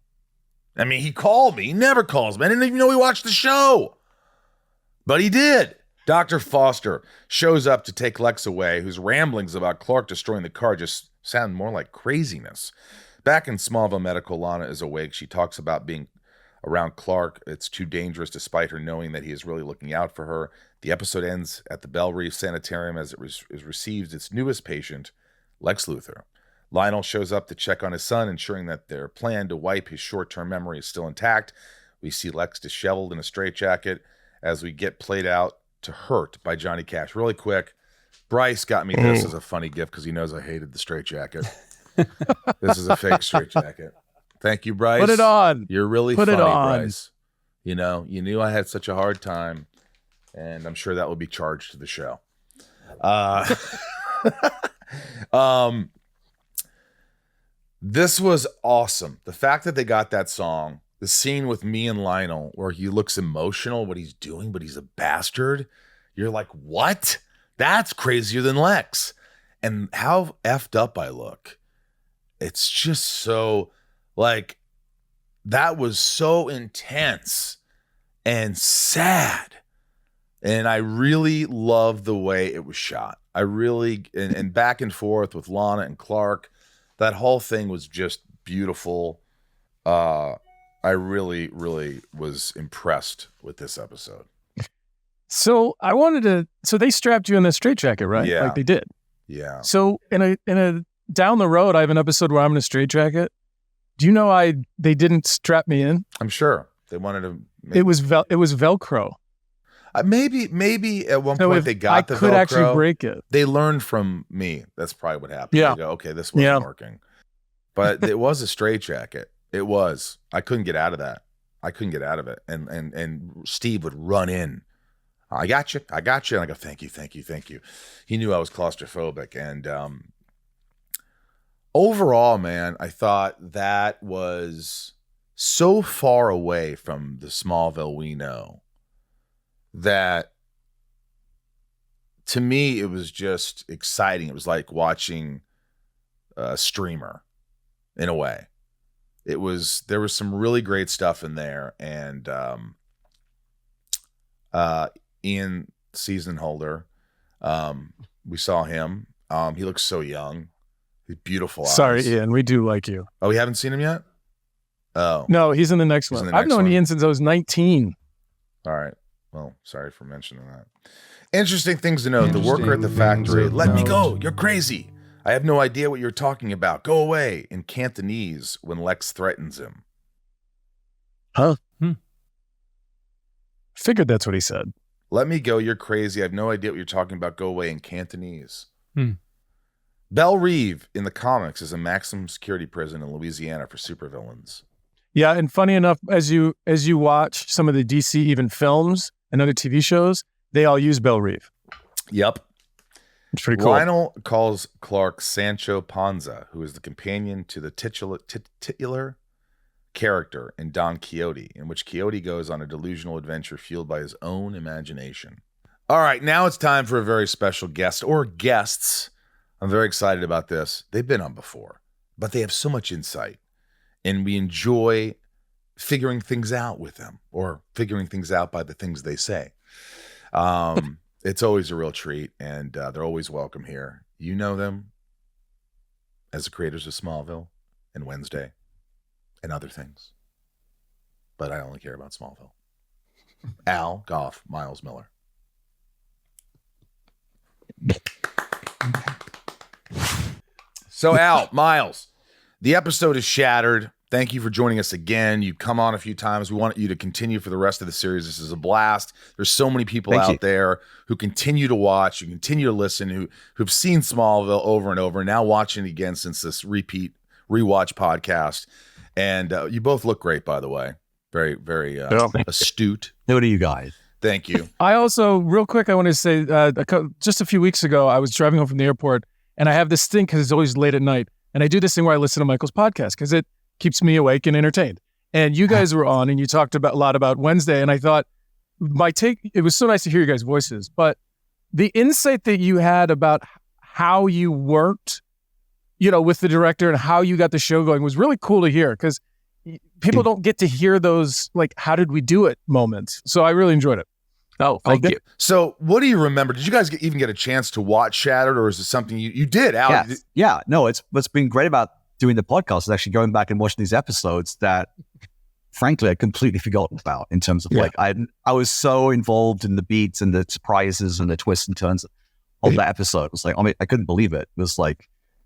S1: I mean, he called me. He never calls me. I didn't even know he watched the show. But he did. Dr. Foster shows up to take Lex away, whose ramblings about Clark destroying the car just sound more like craziness. Back in Smallville Medical, Lana is awake. She talks about being around Clark. It's too dangerous, despite her knowing that he is really looking out for her. The episode ends at the Belle Reef Sanitarium as it receives its newest patient, Lex Luthor. Lionel shows up to check on his son, ensuring that their plan to wipe his short-term memory is still intact. We see Lex disheveled in a straitjacket as we get played out to Hurt by Johnny Cash. Really quick, Bryce got me this as a funny gift because he knows I hated the straitjacket. This is a fake straitjacket. Thank you, Bryce.
S2: Put it on.
S1: You're really funny, Bryce. You know, you knew I had such a hard time, and I'm sure that will be charged to the show. This was awesome. The fact that they got that song, the scene with me and Lionel where he looks emotional, what he's doing, but he's a bastard. You're like, what? That's crazier than Lex. And how effed up I look. It's just so, like, that was so intense and sad. And I really love the way it was shot. I really, and back and forth with Lana and Clark, that whole thing was just beautiful. I really, really was impressed with this episode.
S2: So so they strapped you in a straitjacket, right?
S1: Yeah.
S2: Like they did.
S1: Yeah.
S2: So in a down the road, I have an episode where I'm in a straitjacket. Do you know they didn't strap me in?
S1: I'm sure they wanted to.
S2: It was Velcro.
S1: Maybe at one point they got the Velcro. I
S2: could actually break it.
S1: They learned from me. That's probably what happened.
S2: Yeah.
S1: They go, okay, this wasn't working. But it was a straitjacket. It was. I couldn't get out of that. I couldn't get out of it. And Steve would run in. I got you. And I go, thank you. He knew I was claustrophobic. And overall, man, I thought that was so far away from the Smallville we know that to me, it was just exciting. It was like watching a streamer. in a way. There was some really great stuff in there, and Ian Seasonholder, we saw him. He looks so young. He's beautiful eyes.
S2: Sorry, Ian, we do like you.
S1: Oh, we haven't seen him yet? Oh.
S2: No, he's in the next one. I've known Ian since I was 19.
S1: All right. Well, sorry for mentioning that. Interesting things to note. The worker at the factory, let me go. You're crazy. I have no idea what you're talking about. Go away. In Cantonese when Lex threatens him.
S2: Huh? Figured that's what he said.
S1: Let me go. You're crazy. I have no idea what you're talking about. Go away in Cantonese. Belle Reve in the comics is a maximum security prison in Louisiana for supervillains.
S2: Yeah, and funny enough, as you watch some of the DC even films and other TV shows, they all use Belle Reve.
S1: Yep.
S2: It's pretty cool.
S1: Lionel calls Clark Sancho Panza, who is the companion to the titular character in Don Quixote, in which Quixote goes on a delusional adventure fueled by his own imagination. All right, now it's time for a very special guest, or guests. I'm very excited about this. They've been on before, but they have so much insight, and we enjoy figuring things out with them, or figuring things out by the things they say. It's always a real treat, and they're always welcome here. You know them as the creators of Smallville and Wednesday and other things, but I only care about Smallville. Al Goff, Miles Miller. So Al, Miles, the episode is Shattered. Thank you for joining us again. You've come on a few times. We want you to continue for the rest of the series. This is a blast. There's so many people out there who continue to watch, who continue to listen, who've seen Smallville over and over, now watching it again since this rewatch podcast. And you both look great, by the way. Very, very astute.
S4: So do you guys.
S1: Thank you.
S2: I also, real quick, I want to say, just a few weeks ago, I was driving home from the airport, and I have this thing because it's always late at night. And I do this thing where I listen to Michael's podcast because it keeps me awake and entertained. And you guys were on, and you talked a lot about Wednesday. And I thought, it was so nice to hear you guys' voices. But the insight that you had about how you worked, with the director and how you got the show going was really cool to hear, because people don't get to hear those, how did we do it moments. So I really enjoyed it.
S4: Oh, thank you.
S1: So what do you remember? Did you guys even get a chance to watch Shattered, or is it something you did, Al?
S4: Yes. Yeah. No, what's been great about doing the podcast is actually going back and watching these episodes that, frankly, I completely forgotten about, in terms of I was so involved in the beats and the surprises and the twists and turns of that episode. It was I couldn't believe it. It was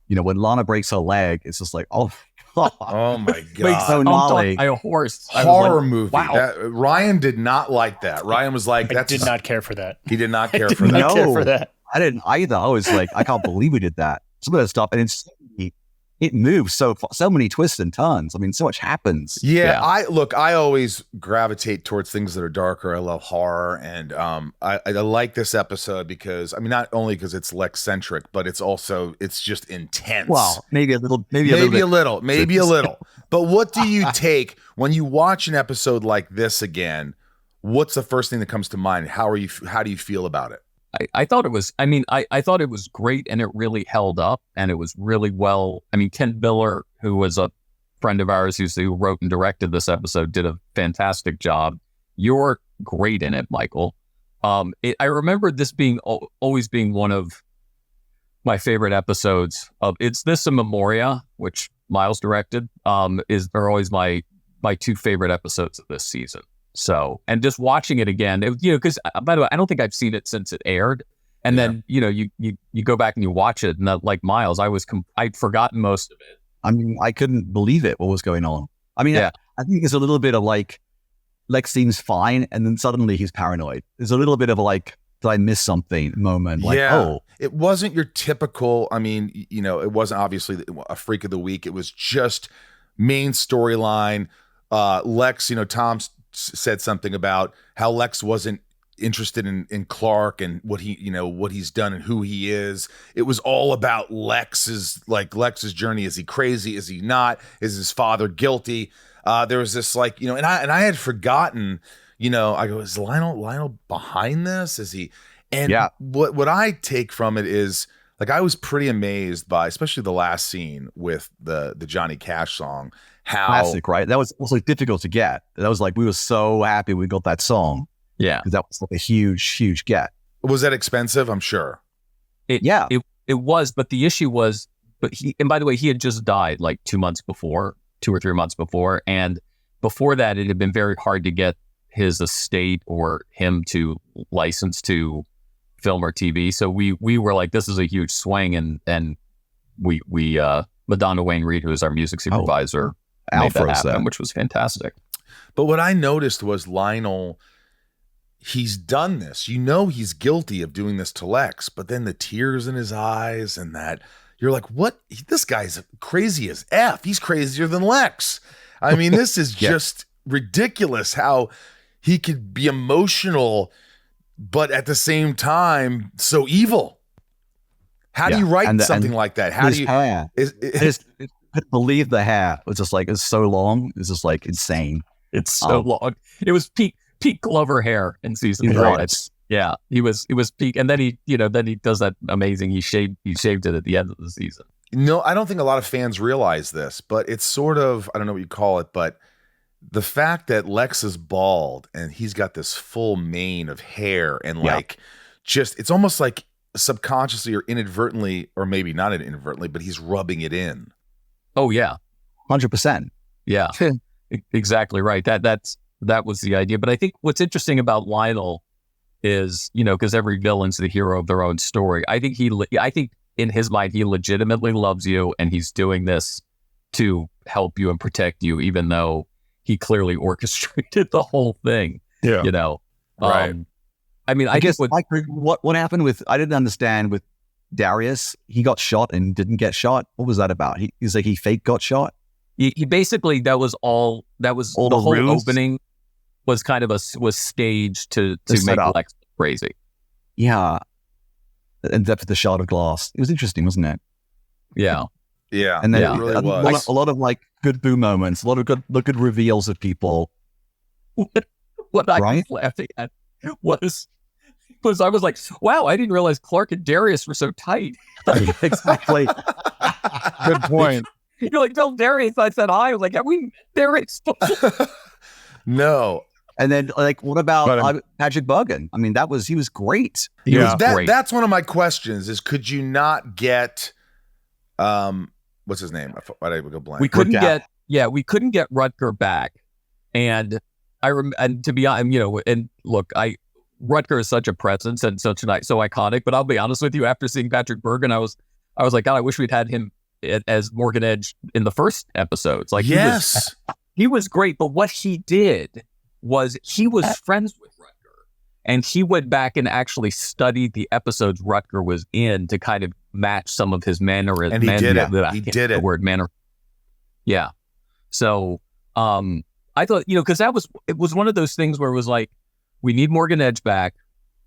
S4: when Lana breaks her leg, it's just oh
S1: my God.
S4: So gnarly.
S2: By a horse.
S1: Horror movie.
S2: Wow.
S1: Ryan did not like that. Ryan was like,
S3: I did not care for that.
S1: He did not care for that.
S3: Not care for that.
S4: I didn't either. I was I can't believe we did that. Some of that stuff, and it moves so many twists and turns. I mean, so much happens.
S1: Yeah. I always gravitate towards things that are darker. I love horror, and I like this episode because, not only because it's Lex-centric, but it's just intense.
S4: Well, maybe a little.
S1: But what do you take when you watch an episode like this again? What's the first thing that comes to mind? How do you feel about it?
S5: I thought it was, I thought it was great, and it really held up, and it was really well. Ken Miller, who was a friend of ours who wrote and directed this episode, did a fantastic job. You're great in it, Michael. I remember this always being one of my favorite episodes of It's This a Memoria, which Miles directed, are always my two favorite episodes of this season. So, and just watching it again, because by the way, I don't think I've seen it since it aired. And then, you go back and you watch it, and like Miles, I'd forgotten most of it.
S4: I couldn't believe it, what was going on. I think there's a little bit of Lex seems fine, and then suddenly he's paranoid. There's a little bit of did I miss something moment?
S1: It wasn't your typical, it wasn't obviously a freak of the week. It was just main storyline. Lex, Tom said something about how Lex wasn't interested in Clark and what he's done and who he is. It was all about Lex's journey. Is he crazy? Is he not? Is his father guilty? There was this and I had forgotten, I go, is Lionel behind this? Is he? And what I take from it is Like I was pretty amazed by, especially the last scene with the Johnny Cash song. How
S4: classic, right? That was also difficult to get. That was like we were so happy we got that song.
S5: Yeah,
S4: because that was like a huge get.
S1: Was that expensive? I'm sure.
S5: It was, but the issue was, and by the way, he had just died like 2 or 3 months before, and before that, it had been very hard to get his estate or him to license to film or TV. So we were like, this is a huge swing, and we Madonna Wayne Reed, who is our music supervisor, made that happen, which was fantastic.
S1: But what I noticed was Lionel, he's done this. You know he's guilty of doing this to Lex, but then the tears in his eyes and that, you're like, what? This guy's crazy as F. He's crazier than Lex. I mean, this is just ridiculous how he could be emotional, but at the same time, so evil. How do you write something like that? How do you...
S4: Hair. I just couldn't believe the hair. It was just like, it's so long. It's just like insane.
S5: It's so long. It was Pete Glover hair in season 3. Yeah, he was peak, and then he does that amazing. He shaved it at the end of the season.
S1: No, I don't think a lot of fans realize this, but it's sort of, I don't know what you call it, but the fact that Lex is bald and he's got this full mane of hair and like, just, it's almost like subconsciously or inadvertently, or maybe not inadvertently, but he's rubbing it in.
S5: Oh yeah,
S4: 100%.
S5: Yeah, exactly right. That was the idea. But I think what's interesting about Lionel is, because every villain's the hero of their own story. I think in his mind, he legitimately loves you, and he's doing this to help you and protect you, even though he clearly orchestrated the whole thing. Yeah.
S1: Right.
S4: I mean, I guess what happened with, I didn't understand with Darius. He got shot and didn't get shot. What was that about? He's like, he fake got shot.
S5: He basically, that was the whole ruse? Opening was kind of was staged to make Lex crazy. Yeah.
S4: And depth of the shard of glass. It was interesting, wasn't it?
S5: Yeah.
S1: Yeah.
S4: And then
S1: it really was.
S4: A lot of like good boo moments, a lot of good reveals of people.
S5: What I was laughing at was I was like, wow, I didn't realize Clark and Darius were so tight.
S4: Exactly.
S2: Good point.
S5: You're like, tell Darius I said hi. I was like, have we Darius?
S1: No.
S4: And then, like, what about Patrick Bergen? I mean, he was great. He was great.
S1: That's one of my questions is, could you not get, what's his name? I didn't go blank.
S5: We couldn't get Rutger back. And and to be honest, and look, Rutger is such a presence and so iconic, but I'll be honest with you, after seeing Patrick Bergen, I was like, God, I wish we'd had him as Morgan Edge in the first episodes. Like,
S1: yes,
S5: he was great, but what he did was he was friends with Rutger, and he went back and actually studied the episodes Rutger was in to kind of match some of his mannerisms.
S1: And he did it. He did it.
S5: The word manner. Yeah. So I thought, because it was one of those things where it was like, we need Morgan Edge back.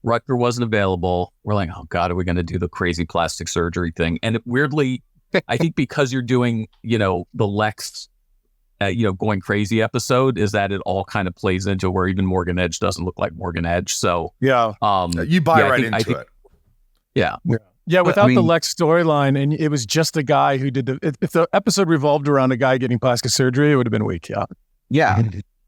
S5: Rutger wasn't available. We're like, oh God, are we going to do the crazy plastic surgery thing? And weirdly, I think because you're doing, the Lex, going crazy episode, is that it all kind of plays into where even Morgan Edge doesn't look like Morgan Edge. So
S1: yeah, you buy into it.
S5: Yeah.
S2: Yeah, without the Lex storyline, and it was just a guy who did if the episode revolved around a guy getting plastic surgery, it would have been weak. Yeah.
S4: Yeah.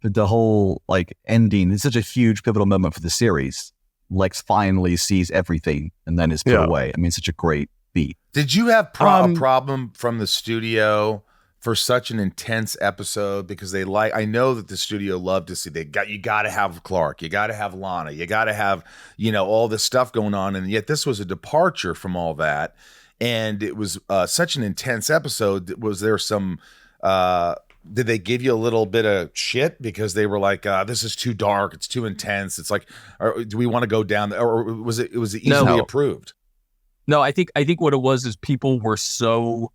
S4: The whole ending is such a huge pivotal moment for the series. Lex finally sees everything and then is put away. I mean, such a great beat.
S1: Did you have a problem from the studio for such an intense episode? Because I know that the studio loved to see, you got to have Clark, you got to have Lana, you got to have, all this stuff going on. And yet this was a departure from all that. And it was such an intense episode. Was there some, did they give you a little bit of shit because they were like, this is too dark, it's too intense? It's like, do we want to go down there? Or was it easily approved?
S5: No, I think what it was is people were so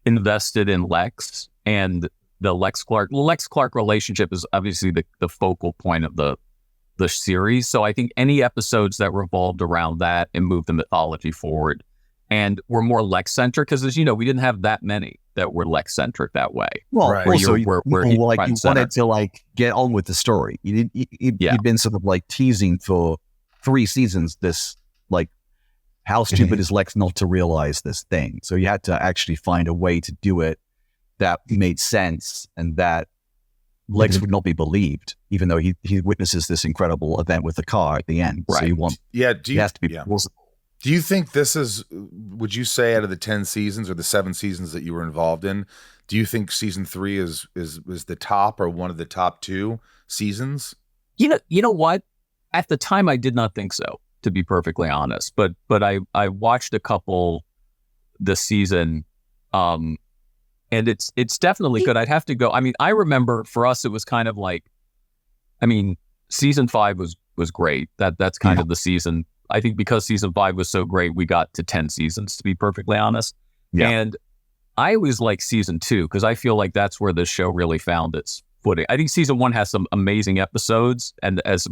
S5: invested in Lex and the Lex Clark relationship is obviously the focal point of the series. So I think any episodes that revolved around that and moved the mythology forward and were more Lex centric, because as you know, we didn't have that many that were Lex centric that way.
S4: Well, also you wanted to get on with the story. You'd been sort of teasing for 3 seasons this How stupid is Lex not to realize this thing? So you had to actually find a way to do it that made sense and that Lex would not be believed, even though he witnesses this incredible event with the car at the end.
S5: Right.
S4: So you want,
S1: it
S4: has to be plausible.
S1: Do you think this is, would you say out of the 10 seasons or the 7 seasons that you were involved in, do you think season 3 is the top or one of the top 2 seasons?
S5: You know what? At the time, I did not think so, to be perfectly honest. But I watched a couple this season, and it's definitely good. I'd have to go. I mean, I remember for us, it was kind of like, I mean, season 5 was great. That's kind of the season. I think because season 5 was so great, we got to 10 seasons, to be perfectly honest. Yeah. And I always like season 2 because I feel like that's where this show really found its footing. I think season 1 has some amazing episodes and is a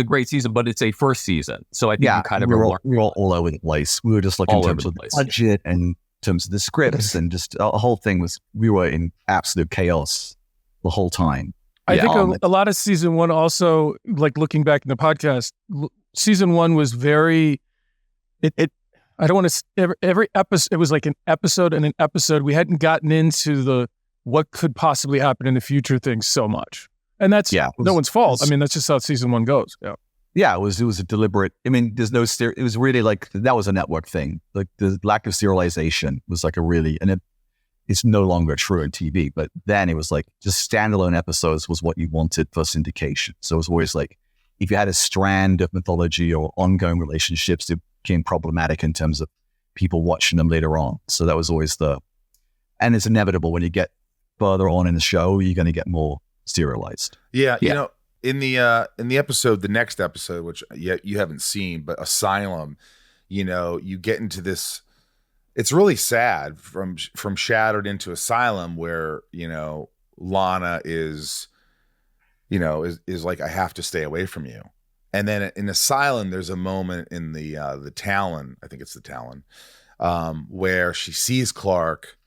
S5: great season, but it's a first season. So I think you kind of
S4: we were all over the place. We were just looking in terms of the budget and in terms of the scripts and just the whole thing we were in absolute chaos the whole time.
S2: I think a lot of season 1 also, like looking back in the podcast, season 1 was very, I don't want to, every episode, it was like an episode and an episode. We hadn't gotten into the what could possibly happen in the future things so much. And that's no one's fault. I mean, that's just how season 1 goes. Yeah.
S4: Yeah, it was a deliberate, I mean, there's no, it was really like, that was a network thing. Like the lack of serialization was like it's no longer true in TV, but then it was like just standalone episodes was what you wanted for syndication. So it was always like, if you had a strand of mythology or ongoing relationships, it became problematic in terms of people watching them later on. So that was always and it's inevitable when you get further on in the show, you're going to get more serialized.
S1: Yeah. You know, in the episode, the next episode, which you haven't seen, but Asylum, you know, you get into this, it's really sad from Shattered into Asylum where, you know, Lana is like, I have to stay away from you. And then in Asylum, there's a moment in the Talon, I think it's the Talon, where she sees Clark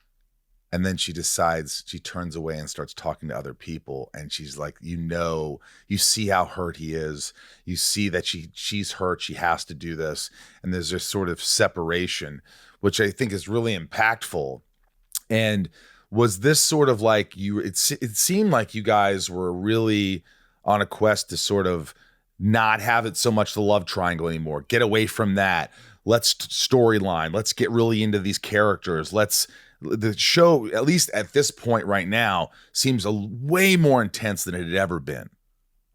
S1: and then she decides, she turns away and starts talking to other people. And she's like, you see how hurt he is. You see that she's hurt. She has to do this. And there's this sort of separation, which I think is really impactful. And was this sort of like it seemed like you guys were really on a quest to sort of not have it so much the love triangle anymore. Get away from that. Let's storyline. Let's get really into these characters. The show, at least at this point right now, seems way more intense than it had ever been.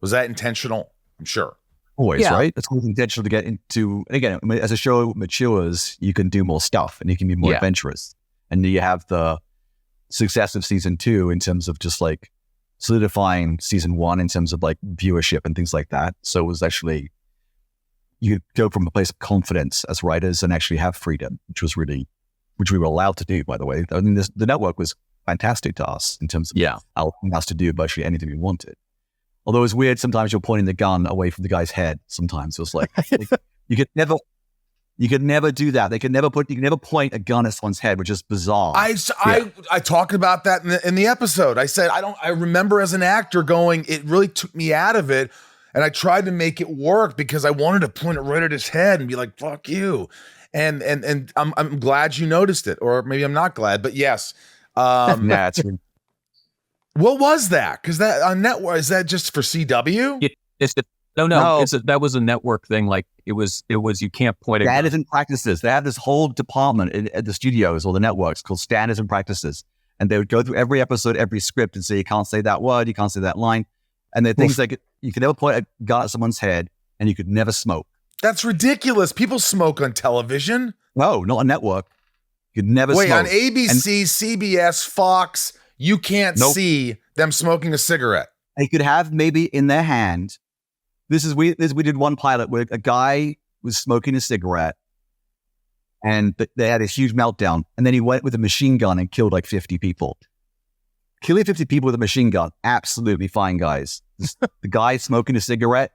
S1: Was that intentional? I'm sure.
S4: Always, right? It's always intentional to get into, and again, as a show matures, you can do more stuff and you can be more adventurous. And you have the success of season 2 in terms of just like solidifying season 1 in terms of like viewership and things like that. So it was actually, you go from a place of confidence as writers and actually have freedom, which we were allowed to do, by the way. I mean, the network was fantastic to us in terms of allowing us to do virtually anything we wanted. Although it was weird, sometimes you're pointing the gun away from the guy's head. Sometimes it was like, you could never do that. You could never point a gun at someone's head, which is bizarre.
S1: I talked about that in the episode. I said, I remember as an actor going, it really took me out of it. And I tried to make it work because I wanted to point it right at his head and be like, fuck you. And I'm glad you noticed it, or maybe I'm not glad, but yes. What was that? Because that on network, is that just for CW?
S5: No. That was a network thing. Like it was. You can't point it.
S4: Standards and practices. They have this whole department at the studios or the networks called standards and practices, and they would go through every episode, every script, and say you can't say that word, you can't say that line, and they're things like you could never point a gun at someone's head, and you could never smoke.
S1: That's ridiculous. People smoke on television.
S4: No, not on network. You could never smoke.
S1: On ABC, CBS, Fox, you can't see them smoking a cigarette.
S4: They could have maybe in their hand. We did one pilot where a guy was smoking a cigarette and they had a huge meltdown. And then he went with a machine gun and killed like 50 people. Killing 50 people with a machine gun, absolutely fine, guys. The guy smoking a cigarette,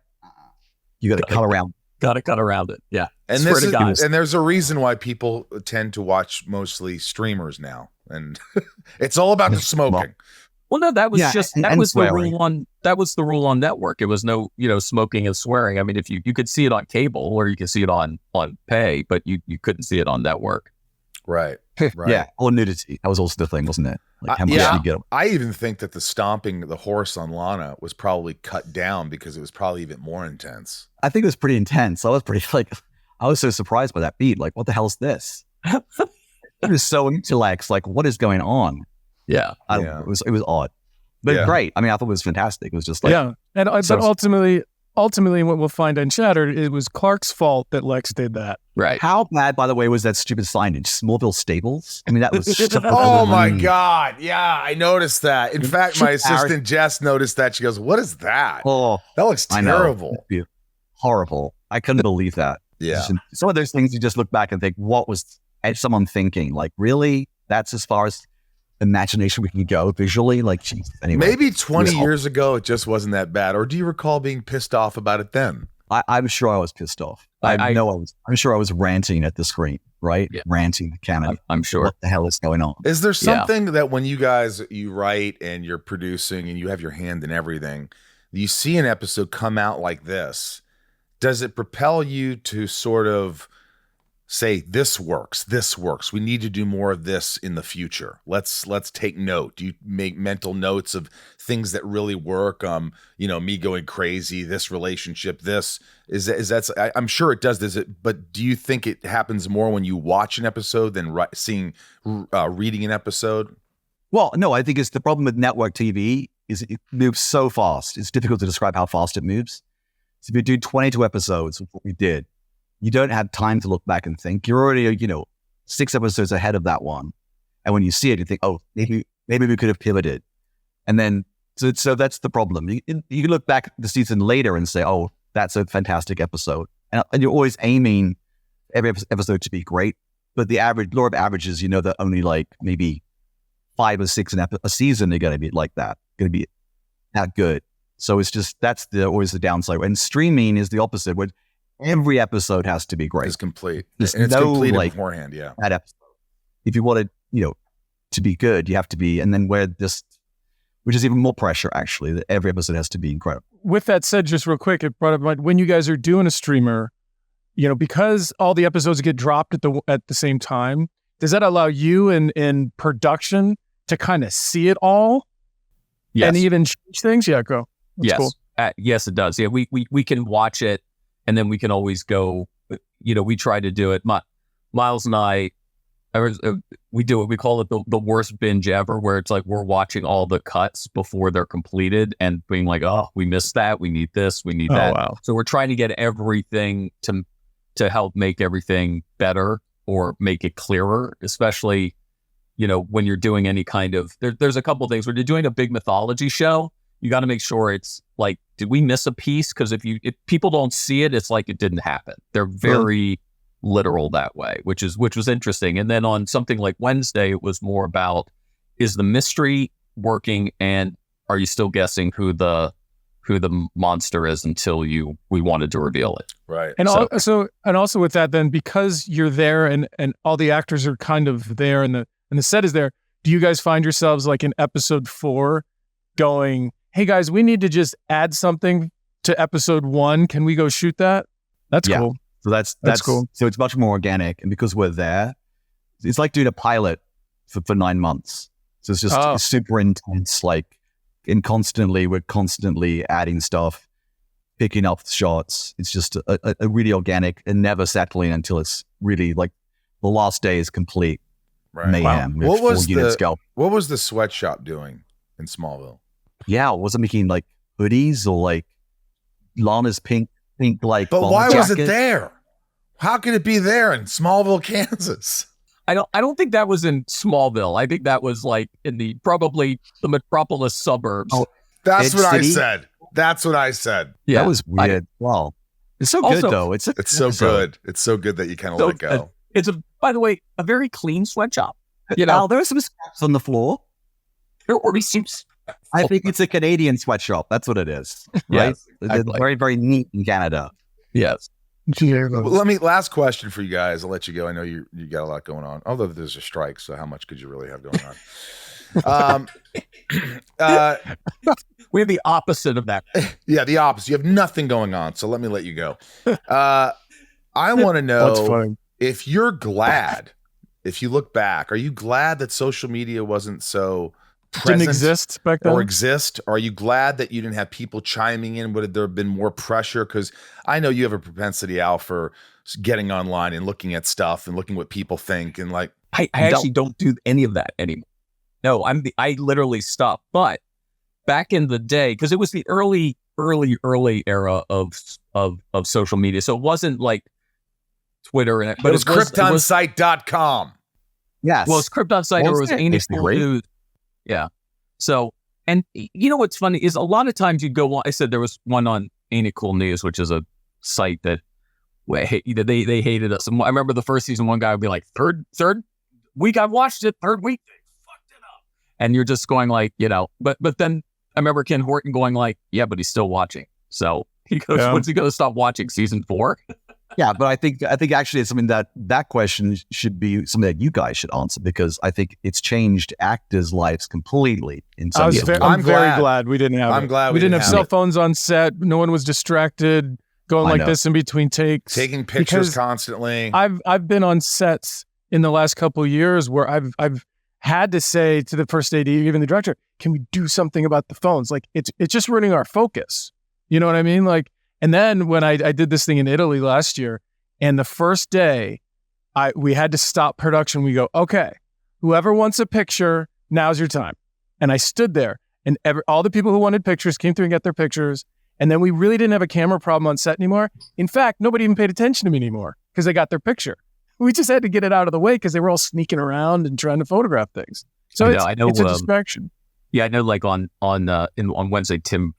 S4: you got to cut around.
S5: Got to cut around it. Yeah.
S1: And there's a reason why people tend to watch mostly streamers now. And it's all about the smoking.
S5: Well, no, that was just that
S4: and
S5: was the
S4: swearing.
S5: rule on network. It was no, smoking and swearing. I mean, if you could see it on cable or you could see it on pay, but you couldn't see it on network.
S1: Right.
S4: Yeah, or nudity. That was also the thing, wasn't it? Like how much you get.
S1: I even think that the stomping the horse on Lana was probably cut down because it was probably even more intense.
S4: I think it was pretty intense. I was so surprised by that beat. Like, what the hell is this? It was so intellect. Like, what is going on?
S5: Yeah,
S4: it was odd, but great. I mean, I thought it was fantastic. It was just like
S2: but ultimately, what we'll find on Shattered, it was Clark's fault that Lex did that.
S5: Right.
S4: How bad, by the way, was that stupid signage? Smallville Stables. I mean, that was.
S1: Oh my God! Yeah, I noticed that. In fact, my assistant Jess noticed that. She goes, "What is that?
S4: Oh,
S1: that looks terrible,
S4: horrible. I couldn't believe that."
S1: Yeah,
S4: some of those things you just look back and think, "What was someone thinking? Like, really? That's as far as imagination we can go visually." Like, geez. Anyway,
S1: maybe 20 years ago it just wasn't that bad. Or do you recall being pissed off about it then?
S4: I'm sure I was pissed off. I'm sure I was ranting at the screen, right? Yeah. Ranting at Canada.
S5: I'm sure.
S4: What the hell is going on?
S1: Is there something that when you write and you're producing and you have your hand in everything, you see an episode come out like this, does it propel you to sort of say, this works, we need to do more of this in the future, let's take note? Do you make mental notes of things that really work? Me going crazy, this relationship, this is that I'm sure it does it, but do you think it happens more when you watch an episode than reading an episode?
S4: Well, no, I think it's the problem with network TV is it moves so fast. It's difficult to describe how fast it moves. So if you do 22 episodes, what we did, you don't have time to look back and think. You're already, 6 episodes ahead of that one. And when you see it, you think, oh, maybe we could have pivoted. And then, so that's the problem. You can look back at the season later and say, oh, that's a fantastic episode. And you're always aiming every episode to be great. But the law of averages, that only like maybe 5 or 6 a season are going to be like that, going to be that good. So it's just, that's always the downside. And streaming is the opposite, where every episode has to be great.
S1: It's complete.
S4: There's
S1: and it's
S4: no,
S1: complete
S4: like,
S1: beforehand, yeah.
S4: That episode. If you want it, to be good, you have to be, and then which is even more pressure, actually, that every episode has to be incredible.
S2: With that said, just real quick, it brought up when you guys are doing a streamer, because all the episodes get dropped at the same time, does that allow you in production to kind of see it all?
S5: Yes.
S2: And even change things? Yeah, go. That's
S5: yes.
S2: Cool.
S5: Yes, it does. Yeah, we can watch it, and then we can always go, we try to do it. Miles and I, we do it. We call it the worst binge ever, where it's like we're watching all the cuts before they're completed and being like, oh, we missed that. We need this. We need that.
S2: Wow.
S5: So we're trying to get everything to help make everything better or make it clearer, especially, when you're doing any kind of, there's a couple of things. When you're doing a big mythology show, you got to make sure it's like, did we miss a piece? Because if people don't see it, it's like it didn't happen. They're very literal that way, which was interesting. And then on something like Wednesday, it was more about, is the mystery working, and are you still guessing who the monster is until we wanted to reveal it?
S1: Right.
S2: And also with that, then, because you're there and all the actors are kind of there and the set is there, do you guys find yourselves like in episode 4 going, hey guys, we need to just add something to episode 1. Can we go shoot that? That's cool.
S4: So that's
S2: cool.
S4: So it's much more organic, and because we're there, it's like doing a pilot for 9 months. So it's just it's super intense, we're constantly adding stuff, picking up shots. It's just a really organic and never settling until it's really like the last day is complete mayhem.
S1: Wow. What was the sweatshop doing in Smallville?
S4: Yeah, was it making like hoodies or like Lana's pink like?
S1: But why was
S4: jacket?
S1: it there? How could it be there in Smallville, Kansas?
S5: I don't think that was in Smallville. I think that was like in probably the metropolis suburbs.
S4: Oh,
S1: that's what I said. That's what I said.
S5: Yeah,
S4: that was weird. Wow, it's so good though. It's
S1: so good. It's so good that you kind of let it go.
S5: It's by the way, a very clean sweatshop.
S4: There are some scraps on the floor. I think it's a Canadian sweatshop. That's what it is, right?
S5: Yes,
S4: it's very, very neat in Canada.
S5: Yes.
S1: Well, last question for you guys. I'll let you go. I know you got a lot going on. Although there's a strike, so how much could you really have going
S5: We have the opposite of that.
S1: Yeah, the opposite. You have nothing going on. So let me let you go. I want to know if you're glad, if you look back, are you glad that social media wasn't so present,
S2: didn't exist back then,
S1: or exist? Or are you glad that you didn't have people chiming in? Would there have been more pressure? Because I know you have a propensity, Al, for getting online and looking at stuff and looking what people think, and like
S5: I actually don't do any of that anymore. No, I literally stopped. But back in the day, because it was the early era of social media, so it wasn't like Twitter and
S1: but it was KryptonSite.com.
S4: Yes.
S5: Well, it's KryptonSite, or it was Ain't It Cool News. Yeah. So, and you know what's funny is a lot of times you go on. I said there was one on Ain't It Cool News, which is a site that they hated us. And I remember the first season, one guy would be like, third week I watched it, third week they fucked it up, and you're just going like, but then I remember Ken Horton going like, yeah, but he's still watching. So he goes, when's he going to stop watching? Season 4?
S4: Yeah, but I think actually it's something that question should be something that you guys should answer, because I think it's changed actors' lives completely.
S2: I'm very glad we didn't have.
S1: I'm glad
S2: we didn't have cell phones on set. No one was distracted, going like this in between takes,
S1: taking pictures constantly.
S2: I've been on sets in the last couple of years where I've had to say to the first AD, even the director, can we do something about the phones? Like it's just ruining our focus. You know what I mean? Like, and then when I did this thing in Italy last year, and the first day we had to stop production. We go, okay, whoever wants a picture, now's your time. And I stood there, and all the people who wanted pictures came through and got their pictures. And then we really didn't have a camera problem on set anymore. In fact, nobody even paid attention to me anymore because they got their picture. We just had to get it out of the way because they were all sneaking around and trying to photograph things. So it's a distraction.
S5: Yeah, I know. Like on Wednesday, Tim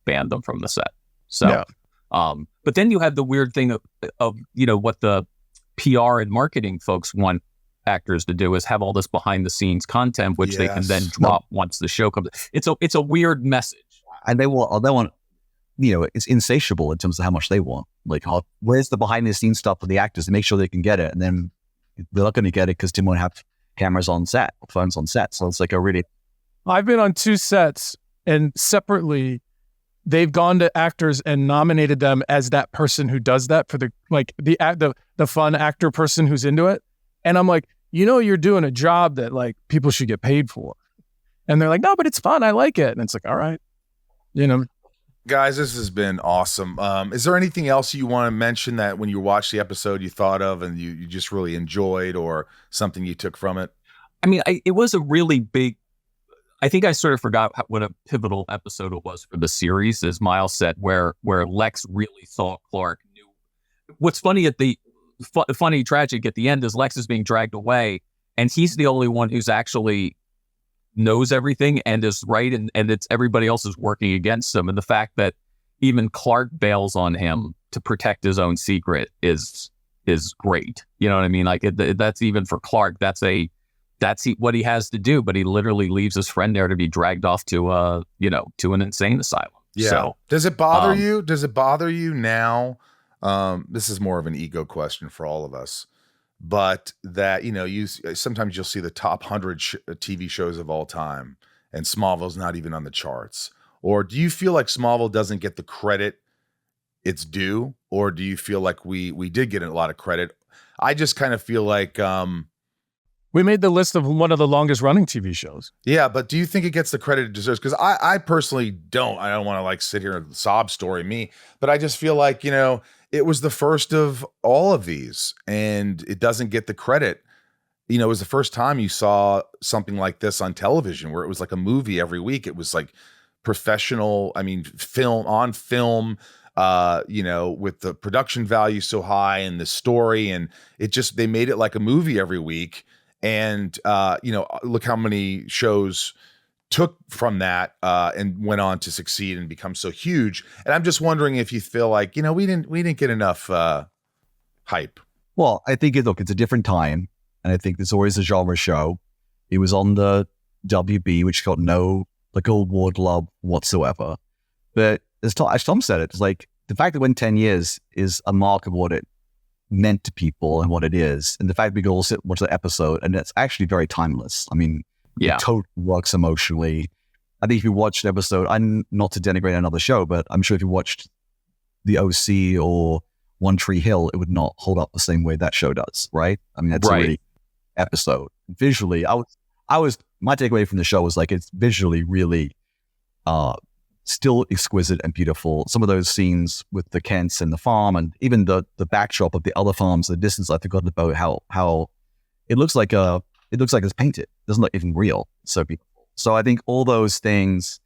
S5: banned them from the set. So, yeah. But then you had the weird thing of what the PR and marketing folks want actors to do is have all this behind the scenes content, which they can then drop once the show comes. It's a weird message,
S4: and they want. It's insatiable in terms of how much they want. Like, where's the behind the scenes stuff for the actors to make sure they can get it? And then they're not going to get it because Tim won't have cameras on set, or phones on set. So it's like
S2: I've been on 2 sets, and separately, they've gone to actors and nominated them as that person who does that for the fun actor person who's into it. And I'm like, you're doing a job that like people should get paid for. And they're like, no, but it's fun. I like it. And it's like, all right,
S1: Guys, this has been awesome. Is there anything else you want to mention that when you watched the episode you thought of and you just really enjoyed, or something you took from it?
S5: I mean, it was a really big, I think I sort of forgot what a pivotal episode it was for the series, as Miles said, where Lex really thought Clark knew. What's funny tragic at the end is Lex is being dragged away, and he's the only one who's actually knows everything and is right, and it's everybody else is working against him. And the fact that even Clark bails on him to protect his own secret is great. You know what I mean? Like that's even for Clark, that's what he has to do, but he literally leaves his friend there to be dragged off to an insane asylum.
S1: Yeah.
S5: So,
S1: does it bother you? Does it bother you now? This is more of an ego question for all of us. But that, sometimes you'll see the top 100 TV shows of all time, and Smallville's not even on the charts. Or do you feel like Smallville doesn't get the credit it's due? Or do you feel like we did get a lot of credit? I just kind of feel like
S2: we made the list of one of the longest running TV shows.
S1: Yeah, but do you think it gets the credit it deserves? Because I personally don't. I don't want to like sit here and sob story me, but I just feel like, it was the first of all of these, and it doesn't get the credit. It was the first time you saw something like this on television, where it was like a movie every week. It was like professional, film on film, with the production value so high and the story, and they made it like a movie every week. And, look how many shows took from that and went on to succeed and become so huge. And I'm just wondering if you feel like, we didn't get enough hype.
S4: Well, I think it's a different time. And I think there's always a genre show. It was on the WB, which got no award love whatsoever. But as Tom said, it's like the fact that it went 10 years is a mark of what it meant to people and what it is. And the fact we could all sit and watch the episode, and it's actually very timeless. I mean,
S5: Yeah.
S4: It totally works emotionally. I think if you watched an episode, I'm not to denigrate another show, but I'm sure if you watched The OC or One Tree Hill, it would not hold up the same way that show does, right? I mean, that's a really episode. Visually, my takeaway from the show was like, it's visually really still exquisite and beautiful. Some of those scenes with the Kents and the farm, and even the backdrop of the other farms, the distance, I forgot about how it looks like it's painted. It doesn't look even real. It's so beautiful. So I think all those things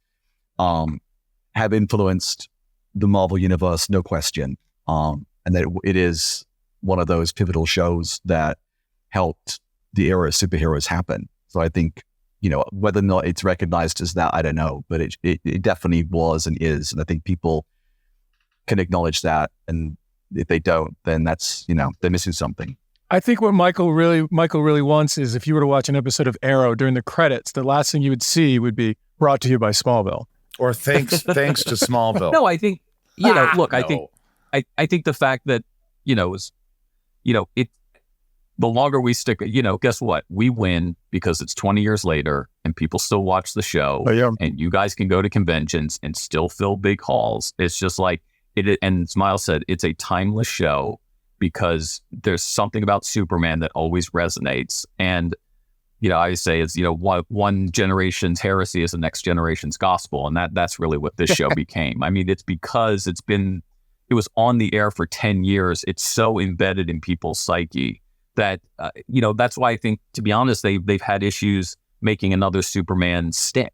S4: have influenced the Marvel Universe, no question. And that it is one of those pivotal shows that helped the era of superheroes happen. So I think, whether or not it's recognized as that, I don't know, but it definitely was and is. And I think people can acknowledge that. And if they don't, then that's, they're missing something.
S2: I think what Michael really wants is if you were to watch an episode of Arrow during the credits, the last thing you would see would be brought to you by Smallville.
S1: Or thanks to Smallville.
S5: No, I think, look,
S1: no.
S5: I think the fact that, the longer we stick, guess what? We win because it's 20 years later and people still watch the show.
S2: Oh, yeah.
S5: And you guys can go to conventions and still fill big halls. It's just like it. And as Miles said, it's a timeless show because there's something about Superman that always resonates. And, I say it's, one generation's heresy is the next generation's gospel. And that's really what this show became. I mean, it's because it was on the air for 10 years. It's so embedded in people's psyche that, that's why I think, to be honest, they've had issues making another Superman stick,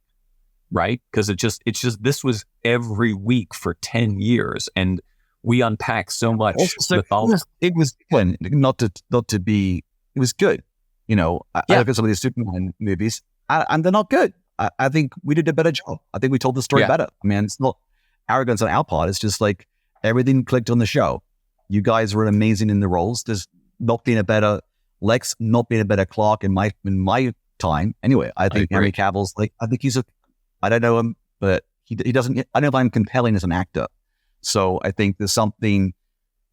S5: right? Because it's just this was every week for 10 years, and we unpack so much.
S4: It was fun, not to be. It was good, I look at some of these Superman movies, and they're not good. I think we did a better job. I think we told the story better. I mean, it's not arrogance on our part. It's just like everything clicked on the show. You guys were amazing in the roles. There's not been a better Lex, not been a better Clark in my time. Anyway, I think Henry Cavill's I think I don't know him, but he doesn't. I don't know if I'm compelling as an actor. So I think there's something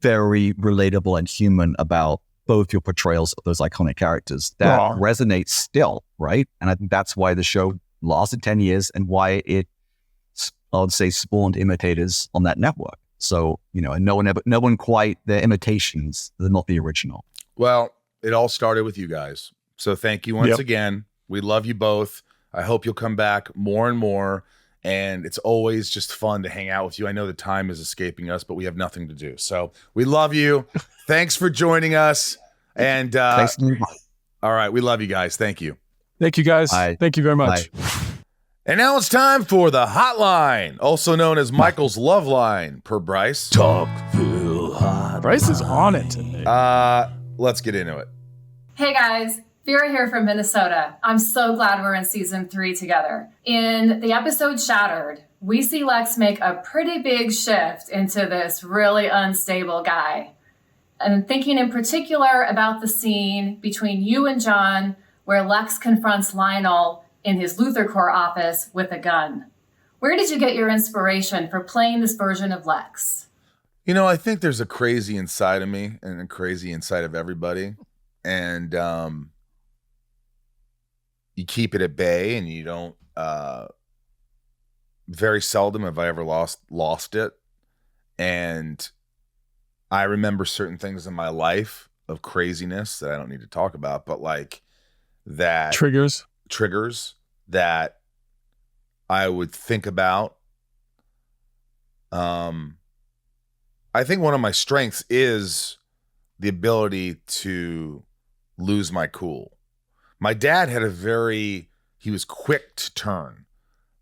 S4: very relatable and human about both your portrayals of those iconic characters that resonates still, right? And I think that's why the show lasted 10 years and why it, I would say, spawned imitators on that network. So, and no one quite, they're imitations, they're not the original.
S1: Well, it all started with you guys. So thank you once again. We love you both. I hope you'll come back more and more. And it's always just fun to hang out with you. I know the time is escaping us, but we have nothing to do. So we love you. Thanks for joining us. And
S4: Thanks.
S1: All right, we love you guys. Thank you.
S2: Thank you, guys.
S4: Bye.
S2: Thank you very much.
S4: Bye.
S1: And now it's time for the Hotline, also known as Michael's Love Line, per Bryce.
S3: Talkville Hotline.
S2: Bryce is on it today.
S1: Let's get into it.
S6: Hey guys, Vera here from Minnesota. I'm so glad we're in season 3 together. In the episode Shattered, we see Lex make a pretty big shift into this really unstable guy. I'm thinking in particular about the scene between you and John where Lex confronts Lionel in his LuthorCorps office with a gun. Where did you get your inspiration for playing this version of Lex?
S1: I think there's a crazy inside of me and a crazy inside of everybody. And you keep it at bay, and you don't, very seldom have I ever lost it. And I remember certain things in my life of craziness that I don't need to talk about, but like that triggers that I would think about. I think one of my strengths is the ability to lose my cool. My dad had he was quick to turn.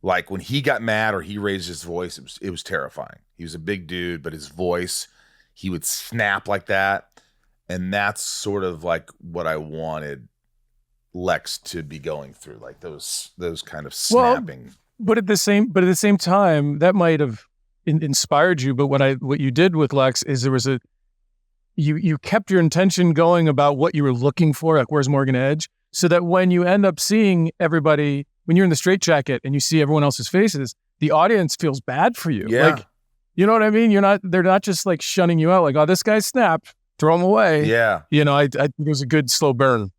S1: Like when he got mad or he raised his voice, it was terrifying. He was a big dude, but his voice, he would snap like that. And that's sort of like what I wanted Lex to be going through, like those kind of snapping.
S2: Well, but at the same time, that might have inspired you. But what you did with Lex is you kept your intention going about what you were looking for, like where's Morgan Edge, so that when you end up seeing everybody, when you're in the straitjacket and you see everyone else's faces, the audience feels bad for you.
S1: Yeah.
S2: Like, you know what I mean? They're not just like shunning you out, like, oh, this guy snapped, throw him away.
S1: Yeah.
S2: I it was a good slow burn.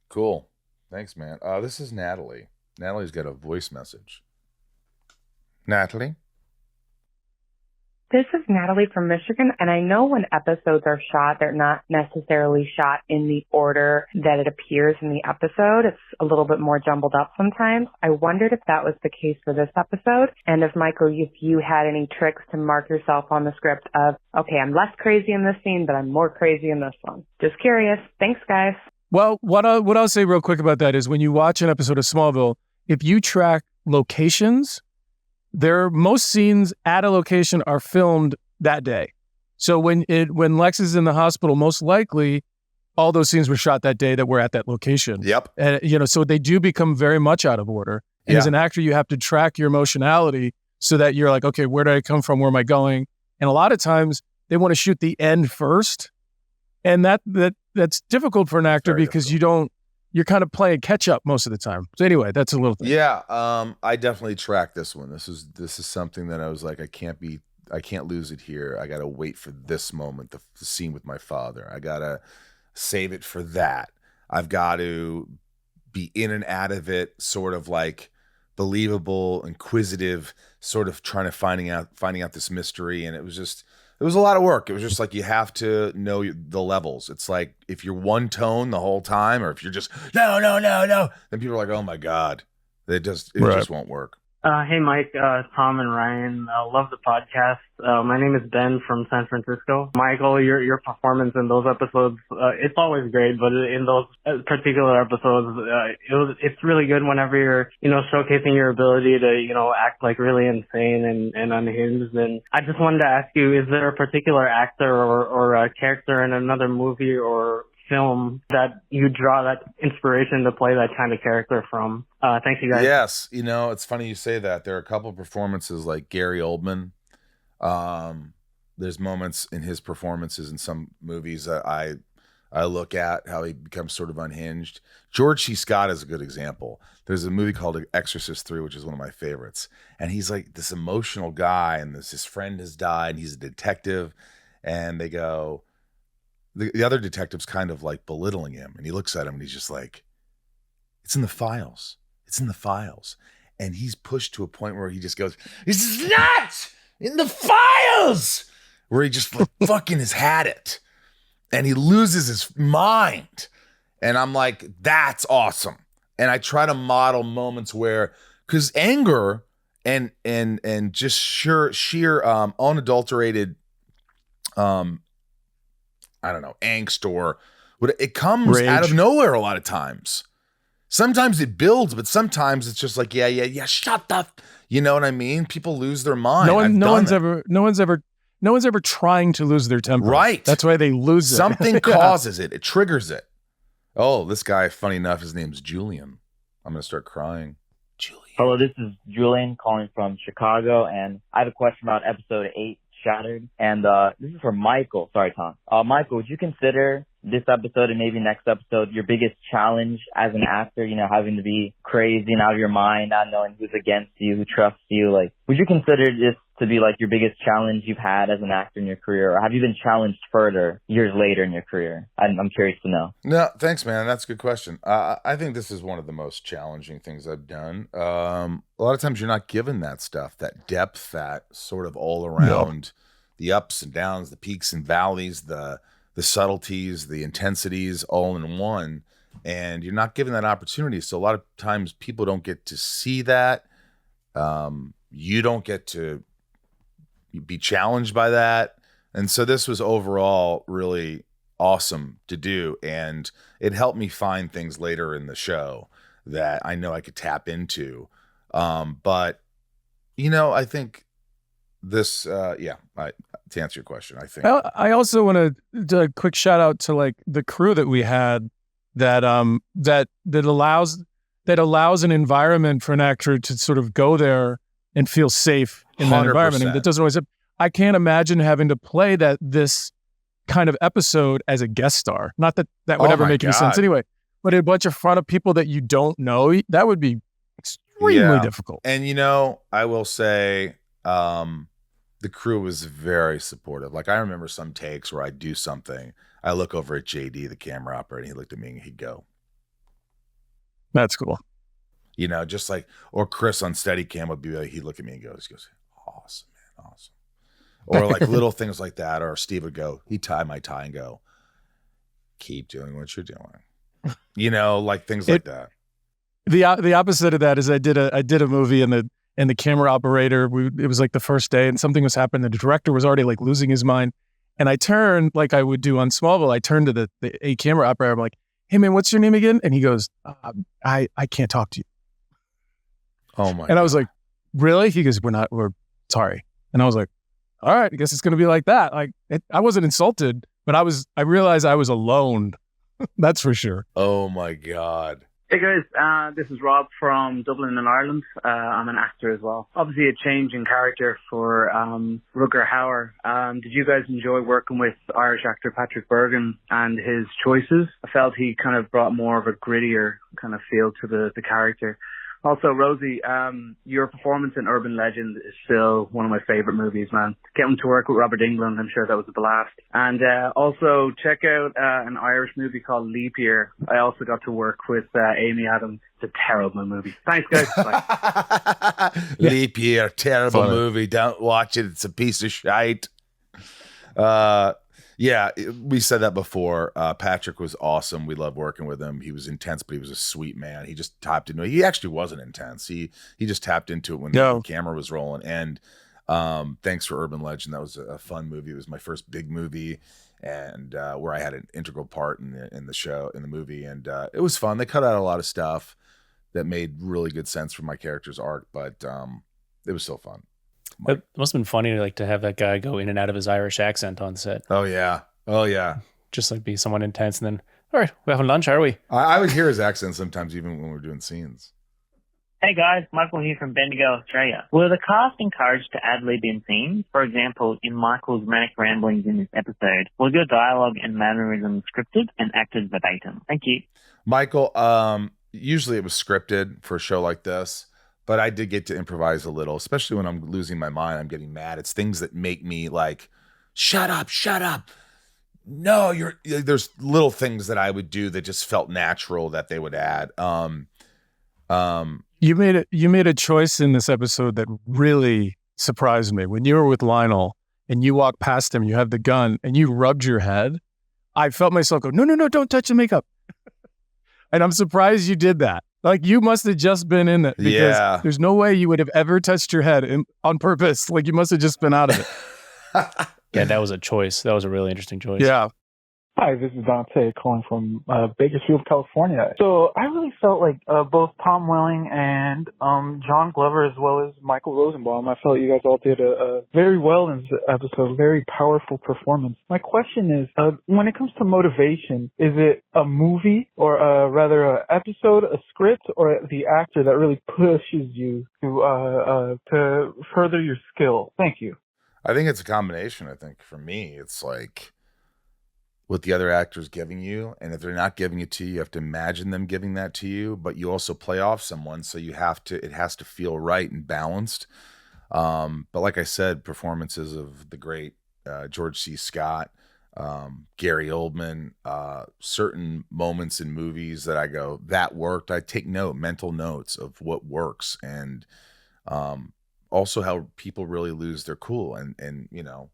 S1: Cool. Thanks, man. This is Natalie. Natalie's got a voice message. Natalie?
S7: This is Natalie from Michigan, and I know when episodes are shot, they're not necessarily shot in the order that it appears in the episode. It's a little bit more jumbled up sometimes. I wondered if that was the case for this episode, and if, Michael, if you had any tricks to mark yourself on the script of, okay, I'm less crazy in this scene, but I'm more crazy in this one. Just curious. Thanks, guys.
S2: Well, what I'll say real quick about that is when you watch an episode of Smallville, if you track locations, most scenes at a location are filmed that day. So when Lex is in the hospital, most likely all those scenes were shot that day that were at that location.
S1: Yep.
S2: And so they do become very much out of order. And as an actor, you have to track your emotionality so that you're like, okay, where did I come from? Where am I going? And a lot of times they want to shoot the end first. And that's difficult for an actor because you're kind of playing catch up most of the time. So anyway, that's a little thing.
S1: Yeah. I definitely tracked this one. This is something that I was like, I can't lose it here. I got to wait for this moment, the scene with my father. I got to save it for that. I've got to be in and out of it, sort of like believable, inquisitive, sort of trying to finding out this mystery. And it was a lot of work. It was just like, you have to know the levels. It's like, if you're one tone the whole time, or if you're just, no, then people are like, oh my God, it just won't work.
S8: Hey, Mike, Tom and Ryan. Love the podcast. My name is Ben from San Francisco. Michael, your performance in those episodes, it's always great, but in those particular episodes, it's really good whenever you're, showcasing your ability to, act like really insane and unhinged. And I just wanted to ask you, is there a particular actor or a character in another movie or film that you draw that inspiration to play that kind of character from? Thanks, you guys.
S1: Yes, it's funny you say that. There are a couple of performances like Gary Oldman. There's moments in his performances in some movies that I look at how he becomes sort of unhinged. George C. Scott is a good example. There's a movie called Exorcist 3, which is one of my favorites. And he's like this emotional guy, and his friend has died, and he's a detective, and they go, the other detective's kind of like belittling him, and he looks at him and he's just like, it's in the files. It's in the files. And he's pushed to a point where he just goes, it's not in the files, where he just fucking has had it. And he loses his mind. And I'm like, that's awesome. And I try to model moments where, because anger and just sheer unadulterated I don't know, angst or what, it comes
S2: Rage.
S1: out of nowhere a lot of times. Sometimes it builds, but sometimes it's just like, yeah, shut up. You know what I mean? People lose their mind. No one's ever trying to lose their temper. Right.
S2: That's why they lose it.
S1: Something causes it. It triggers it. Oh, this guy, funny enough, his name's Julian. I'm going to start crying. Julian.
S9: Hello, this is Julian calling from Chicago, and I have a question about episode 8. Shattered, and this is for Michael. Sorry, Tom. Michael, would you consider this episode and maybe next episode your biggest challenge as an actor? Having to be crazy and out of your mind, not knowing who's against you, who trusts you. Like, would you consider this to be like your biggest challenge you've had as an actor in your career, or have you been challenged further years later in your career? I'm curious to know.
S1: No, thanks, man. That's a good question. I think this is one of the most challenging things I've done. A lot of times you're not given that stuff, that depth, that sort of all around, the ups and downs, the peaks and valleys, the subtleties, the intensities all in one. And you're not given that opportunity. So a lot of times people don't get to see that. You don't get to be challenged by that. And so this was overall really awesome to do. And it helped me find things later in the show that I know I could tap into. But, I think this, to answer your question, I think.
S2: I also want to do a quick shout out to like the crew that we had that allows an environment for an actor to sort of go there and feel safe in that
S1: 100%.
S2: environment. And that doesn't always, I can't imagine having to play this kind of episode as a guest star. Not that would ever make any sense anyway, but a bunch of front of people that you don't know, that would be extremely difficult.
S1: And, I will say, the crew was very supportive. Like, I remember some takes where I'd do something. I look over at JD, the camera operator, and he looked at me and he'd go,
S2: That's cool.
S1: You know, just like, or Chris on Steadicam would be like, he'd look at me and goes, awesome, man, awesome. Or like little things like that. Or Steve would go, he'd tie my tie and go, keep doing what you're doing. You know, like things like that.
S2: The opposite of that is I did a movie and the camera operator, it was like the first day and something was happening. The director was already like losing his mind. And I turned, like I would do on Smallville, I turned to the camera operator. I'm like, hey man, what's your name again? And he goes, I can't talk to you.
S1: Oh my!
S2: And I was like, really? He goes, we're sorry. And I was like, all right, I guess it's going to be like that. Like I wasn't insulted, but I realized I was alone. That's for sure.
S1: Oh my God.
S8: Hey guys, this is Rob from Dublin in Ireland. I'm an actor as well. Obviously a change in character for Rutger Hauer. Did you guys enjoy working with Irish actor Patrick Bergin and his choices? I felt he kind of brought more of a grittier kind of feel to the character. Also, Rosie, your performance in Urban Legend is still one of my favorite movies, man. Getting to work with Robert Englund, I'm sure that was a blast. And also, check out an Irish movie called Leap Year. I also got to work with Amy Adams. It's a terrible movie. Thanks, guys. Bye.
S1: Leap Year, terrible movie. Don't watch it. It's a piece of shite. Yeah, we said that before. Patrick was awesome. We loved working with him. He was intense, but he was a sweet man. He just tapped into it. He actually wasn't intense. He just tapped into it when the camera was rolling. And thanks for Urban Legend. That was a fun movie. It was my first big movie, and where I had an integral part in the movie. And it was fun. They cut out a lot of stuff that made really good sense for my character's arc, but it was still fun.
S3: It must have been funny to have that guy go in and out of his Irish accent on set.
S1: Oh yeah.
S3: Just like be someone intense and then, all right, we're having lunch, are we?
S1: I would hear his accent sometimes even when we're doing scenes.
S10: Hey guys, Michael here from Bendigo, Australia. Were the cast encouraged to ad-lib in scenes? For example, in Michael's manic ramblings in this episode, was your dialogue and mannerism scripted and acted verbatim? Thank you.
S1: Michael, usually it was scripted for a show like this. But I did get to improvise a little, especially when I'm losing my mind. I'm getting mad. It's things that make me like, shut up. No, there's little things that I would do that just felt natural that they would add.
S2: You made a choice in this episode that really surprised me. When you were with Lionel and you walked past him, you have the gun and you rubbed your head. I felt myself go, no, don't touch the makeup. And I'm surprised you did that. Like you must have just been in it because there's no way you would have ever touched your head on purpose. Like you must have just been out of it.
S3: Yeah, that was a choice. That was a really interesting choice.
S2: Yeah.
S11: Hi, this is Dante calling from Bakersfield, California. So I really felt like both Tom Welling and John Glover, as well as Michael Rosenbaum, I felt you guys all did a very well in this episode, very powerful performance. My question is, when it comes to motivation, is it a movie or rather an episode, a script, or the actor that really pushes you to further your skill? Thank you.
S1: I think it's a combination. I think for me, it's like what the other actor's giving you, and if they're not giving it to you, you have to imagine them giving that to you, but you also play off someone, so it has to feel right and balanced. But like I said, performances of the great George C. Scott, Gary Oldman, certain moments in movies that I go, that worked. I take mental notes of what works, and also how people really lose their cool, and you know,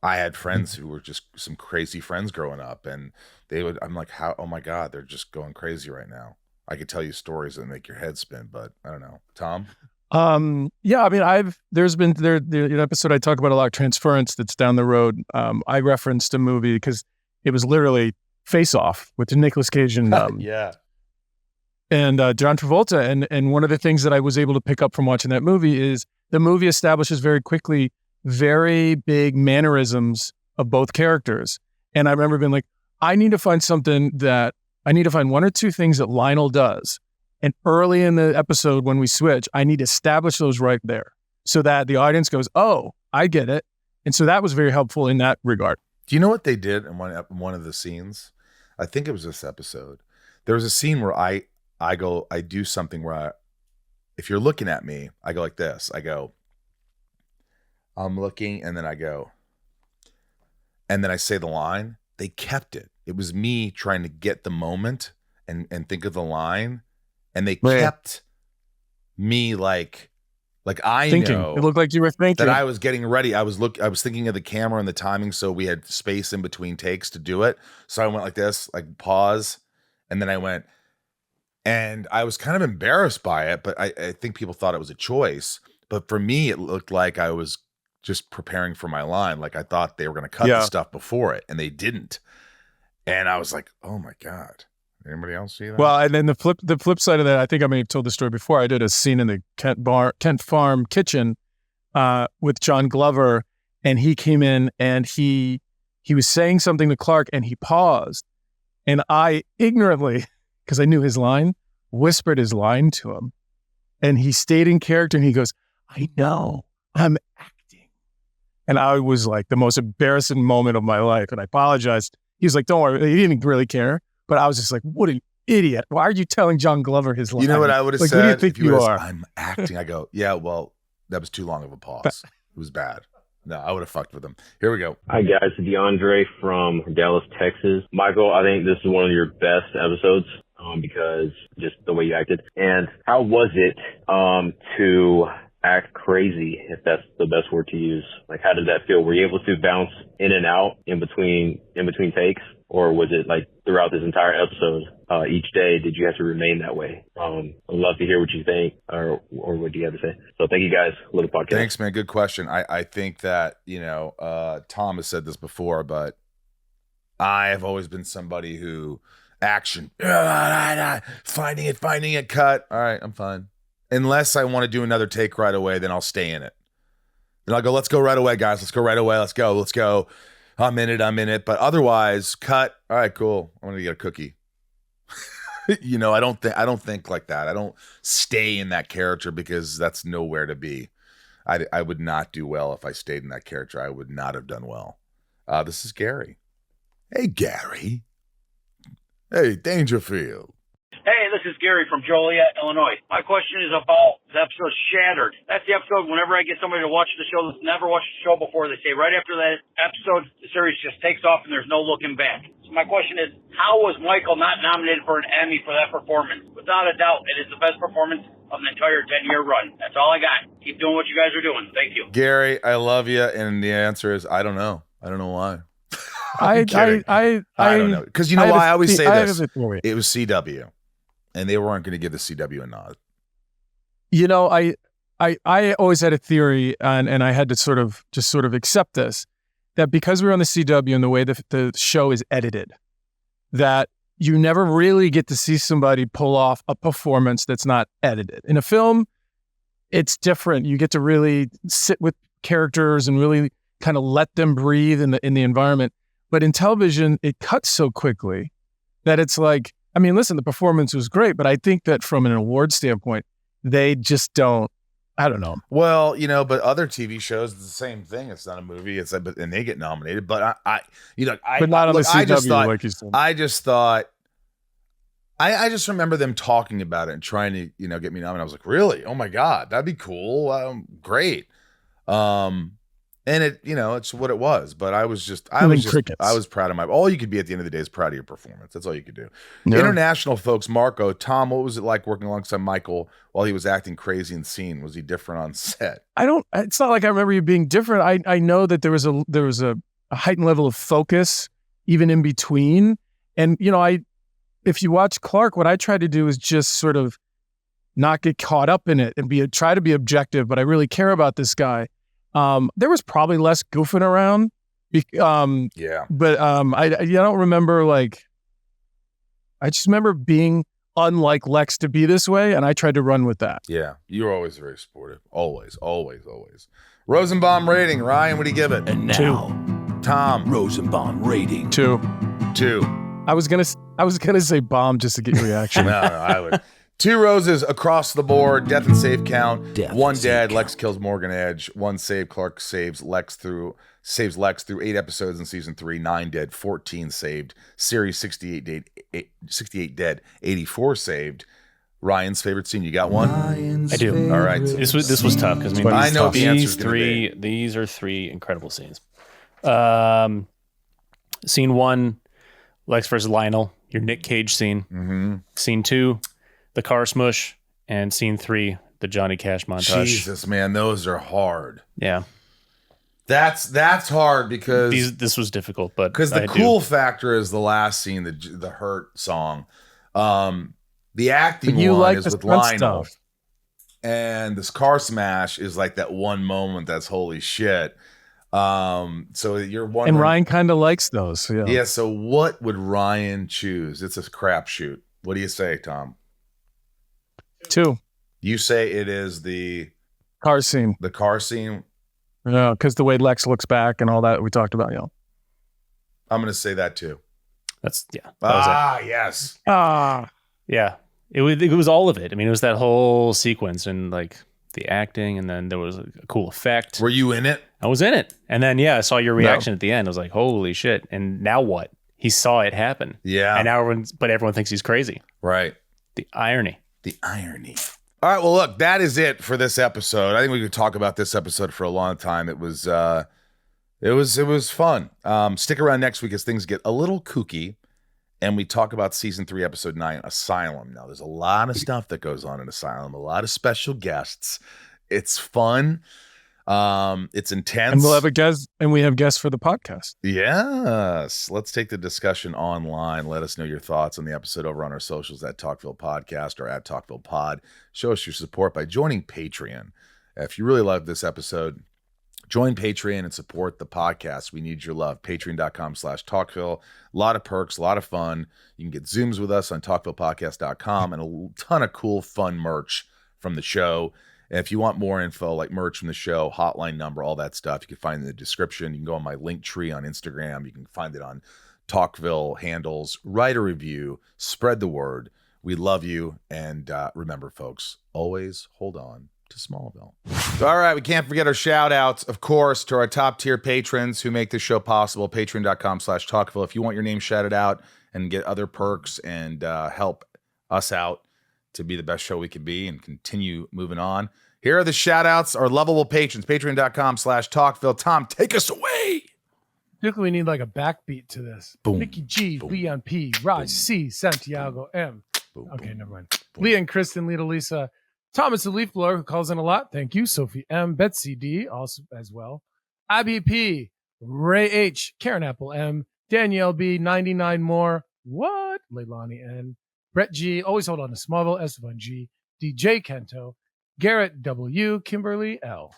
S1: I had friends who were just some crazy friends growing up, and I'm like, oh my God, they're just going crazy right now. I could tell you stories that make your head spin, but I don't know. Tom?
S2: Yeah, I mean, there's been an episode I talk about a lot, Transference, that's down the road. I referenced a movie because it was literally Face Off with Nicolas Cage and and John Travolta. And one of the things that I was able to pick up from watching that movie is the movie establishes very quickly very big mannerisms of both characters. And I remember being like, I need to find one or two things that Lionel does. And early in the episode when we switch, I need to establish those right there so that the audience goes, oh, I get it. And so that was very helpful in that regard.
S1: Do you know what they did in one of the scenes? I think it was this episode. There was a scene where I do something where if you're looking at me, I go like this. I go, I'm looking, and then I go, and then I say the line. They kept it. It was me trying to get the moment and think of the line, and they kept me like I
S2: thinking.
S1: know
S2: It looked like you were thinking
S1: that I was getting ready. I was thinking of the camera and the timing, so we had space in between takes to do it. So I went like this, like pause, and then I went, and I was kind of embarrassed by it, but I think people thought it was a choice. But for me, it looked like I was just preparing for my line. Like I thought they were going to cut the stuff before it, and they didn't. And I was like, oh my God. Anybody else see that?
S2: Well, and then the flip side of that, I think I may have told the story before. I did a scene in the Kent Farm kitchen with John Glover, and he came in and he was saying something to Clark, and he paused, and I ignorantly, because I knew his line, whispered his line to him, and he stayed in character, and he goes, "I know, I'm acting," and I was like the most embarrassing moment of my life, and I apologized. He was like, "Don't worry," he didn't really care. But I was just like, what an idiot. Why are you telling John Glover his line?
S1: You know what I would have said?
S2: Who do you think you are?
S1: I'm acting. I go, yeah, well, that was too long of a pause. It was bad. No, I would have fucked with him. Here we go.
S12: Hi, guys. DeAndre from Dallas, Texas. Michael, I think this is one of your best episodes because just the way you acted. And how was it to act crazy, if that's the best word to use? Like, how did that feel? Were you able to bounce in and out in between takes? Or was it like throughout this entire episode, each day, did you have to remain that way? I'd love to hear what you think or what do you have to say? So thank you guys. Little podcast.
S1: Thanks, man. Good question. I think that, Tom has said this before, but I have always been somebody who action, finding it, cut. All right, I'm fine. Unless I want to do another take right away, then I'll stay in it. Then I'll go, let's go right away, guys. Let's go right away. Let's go. I'm in it. But otherwise, cut. All right, cool. I'm going to get a cookie. I don't think like that. I don't stay in that character because that's nowhere to be. I would not do well if I stayed in that character. I would not have done well. This is Gary. Hey, Gary. Hey, Dangerfield.
S13: Hey, this is Gary from Joliet, Illinois. My question is about the episode Shattered. That's the episode whenever I get somebody to watch the show that's never watched the show before, they say right after that episode, the series just takes off and there's no looking back. So my question is, how was Michael not nominated for an Emmy for that performance? Without a doubt, it is the best performance of an entire 10-year run. That's all I got. Keep doing what you guys are doing. Thank you.
S1: Gary, I love you. And the answer is, I don't know. I don't know why.
S2: I
S1: don't know. Because you know why I always say this? It was CW. And they weren't going to give the CW a nod.
S2: I always had a theory, and I had to sort of accept this, that because we're on the CW and the way the show is edited, that you never really get to see somebody pull off a performance that's not edited. In a film, it's different. You get to really sit with characters and really kind of let them breathe in the environment. But in television, it cuts so quickly that it's like, I mean, listen, the performance was great, but I think that from an award standpoint, they just don't, I don't know.
S1: Well, but other TV shows, it's the same thing. It's not a movie, and they get nominated, but
S2: but not on the CW, like you said.
S1: I just remember them talking about it and trying to, get me nominated. I was like, really? Oh my God, that'd be cool. Great. And it, it's what it was. But I was proud of all you could be at the end of the day is proud of your performance. That's all you could do. Yeah. International folks, Marco, Tom, what was it like working alongside Michael while he was acting crazy in scene? Was he different on set?
S2: It's not like I remember you being different. I know that there was a heightened level of focus even in between. And, if you watch Clark, what I try to do is just sort of not get caught up in it and try to be objective, but I really care about this guy. There was probably less goofing around.
S1: Yeah.
S2: But I don't remember, I just remember being unlike Lex to be this way, and I tried to run with that.
S1: Yeah. You were always very supportive. Always. Rosenbaum rating. Ryan, what do you give it?
S14: And now,
S1: 2. Tom.
S14: Rosenbaum rating.
S2: 2.
S1: 2.
S2: I was gonna say bomb just to get your reaction.
S1: No, I would. 2 roses across the board. Death and save count. 1 dead. Lex kills Morgan Edge. 1 save. Clark saves Lex through 8 episodes in season 3. 9 dead. 14 saved. Series 68 dead. 84 saved. Ryan's favorite scene. You got one?
S3: I do.
S1: All right.
S3: This was tough because
S1: I know the answer's gonna be.
S3: These are 3 incredible scenes. Scene 1, Lex versus Lionel. your Nick Cage scene.
S1: Mm-hmm.
S3: Scene 2, the car smush, and scene 3, the Johnny Cash montage.
S1: Jesus, man, those are hard.
S3: Yeah.
S1: That's hard because
S3: this was difficult, but
S1: because the cool factor is the last scene, the Hurt song. The acting one
S2: like
S1: is with Lionel, and this car smash is like that one moment that's holy shit. So you're wondering,
S2: and Ryan kind of likes those.
S1: Yeah. So what would Ryan choose? It's a crapshoot. What do you say, Tom?
S2: 2.
S1: You say it is the
S2: car scene.
S1: The car scene.
S2: Yeah, because the way Lex looks back and all that we talked about,
S1: I'm going to say that too.
S3: Yes.
S1: Yes.
S3: Yeah. It was all of it. I mean, it was that whole sequence and like the acting, and then there was a cool effect.
S1: Were you in it?
S3: I was in it. And then, I saw your reaction at the end. I was like, holy shit. And now what? He saw it happen.
S1: Yeah.
S3: And now everyone thinks he's crazy.
S1: Right.
S3: The irony.
S1: All right, well, look, that is it for this episode. I think we could talk about this episode for a long time. It was fun. Stick around next week as things get a little kooky, and we talk about season 3, episode 9, Asylum. Now, there's a lot of stuff that goes on in Asylum. A lot of special guests. It's fun. It's intense.
S2: And we'll have a guest, and we have guests for the podcast.
S1: Yes. Let's take the discussion online. Let us know your thoughts on the episode over on our socials at Talkville Podcast or at Talkville Pod. Show us your support by joining Patreon. If you really love this episode, join Patreon and support the podcast. We need your love. Patreon.com/Talkville. A lot of perks, a lot of fun. You can get Zooms with us on talkvillepodcast.com and a ton of cool, fun merch from the show. And if you want more info like merch from the show, hotline number, all that stuff, you can find in the description. You can go on my link tree on Instagram. You can find it on Talkville handles. Write a review. Spread the word. We love you. And remember, folks, always hold on to Smallville. All right, we can't forget our shout outs, of course, to our top tier patrons who make this show possible. Patreon.com/Talkville. If you want your name shouted out and get other perks and help us out to be the best show we can be and continue moving on, here are the shout outs, our lovable patrons. Patreon.com/Talkville. Tom, take us away.
S2: I think we need like a backbeat to this.
S1: Boom,
S2: Nikki G,
S1: boom,
S2: Leon P, Raj
S1: boom,
S2: C, Santiago M.
S1: Boom,
S2: Okay,
S1: boom,
S2: never mind.
S1: boom.
S2: Leah and Kristen, Lita Lisa, Thomas the Leaf Blower, who calls in a lot. Thank you. Sophie M, Betsy D, also as well. Abby P, Ray H, Karen Apple M, Danielle B, 99 more. What? Leilani N, Brett G, always hold on to Smallville, Esteban G, DJ Kento, Garrett W, Kimberly L.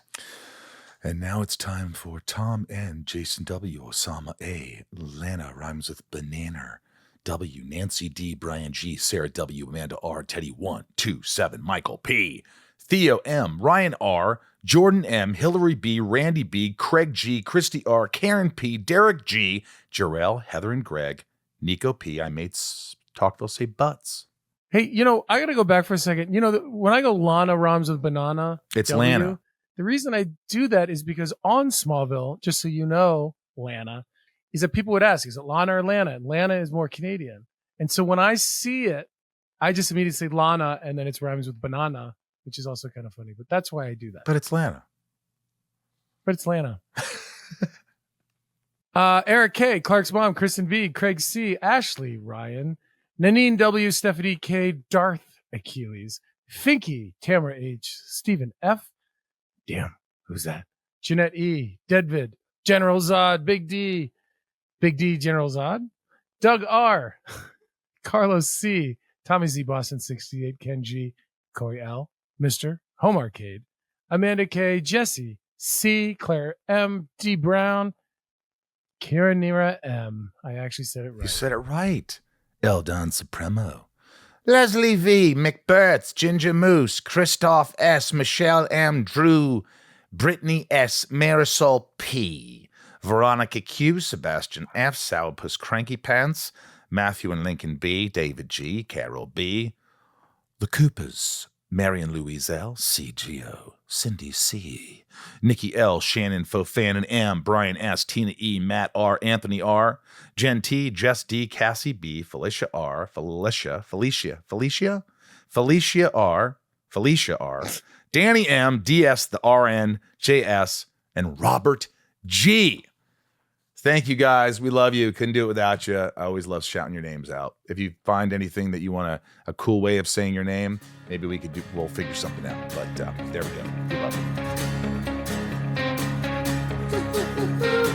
S1: And now it's time for Tom N, Jason W, Osama A, Lana rhymes with banana, W, Nancy D, Brian G, Sarah W, Amanda R, Teddy 127, Michael P, Theo M, Ryan R, Jordan M, Hillary B, Randy B, Craig G, Christy R, Karen P, Derek G, Jarrell, Heather and Greg, Nico P. I made Talkville say butts.
S2: Hey, I got to go back for a second. When I go Lana rhymes with banana,
S1: It's
S2: W,
S1: Lana.
S2: The reason I do that is because on Smallville, just so you know, Lana, is that people would ask, is it Lana or Lana? And Lana is more Canadian. And so when I see it, I just immediately say Lana, and then it's rhymes with banana, which is also kind of funny. But that's why I do that.
S1: But it's Lana.
S2: But it's Lana. Eric K, Clark's mom, Kristen V, Craig C, Ashley, Ryan, Nanine W, Stephanie K, Darth Achilles, Finky, Tamara H, Stephen F. Damn, who's that? Jeanette E, Deadvid, General Zod, Big D, General Zod, Doug R, Carlos C, Tommy Z, Boston 68, Ken G, Corey L, Mr. Home Arcade, Amanda K, Jesse C, Claire M, D Brown, Karen Nira M. I actually said it right.
S1: You said it right. El Don Supremo. Leslie V, McBurts, Ginger Moose, Christoph S, Michelle M, Drew, Brittany S, Marisol P, Veronica Q, Sebastian F, Sourpuss Cranky Pants, Matthew and Lincoln B, David G, Carol B, The Coopers, Marion Louise L, CGO, Cindy C, Nikki L, Shannon Fofanon M, Brian S, Tina E, Matt R, Anthony R, Jen T, Jess D, Cassie B, Felicia R, Felicia R, Danny M, DS, the RN, JS, and Robert G. Thank you, guys. We love you. Couldn't do it without you. I always love shouting your names out. If you find anything that you want a cool way of saying your name, maybe we'll figure something out. But there we go. We love you.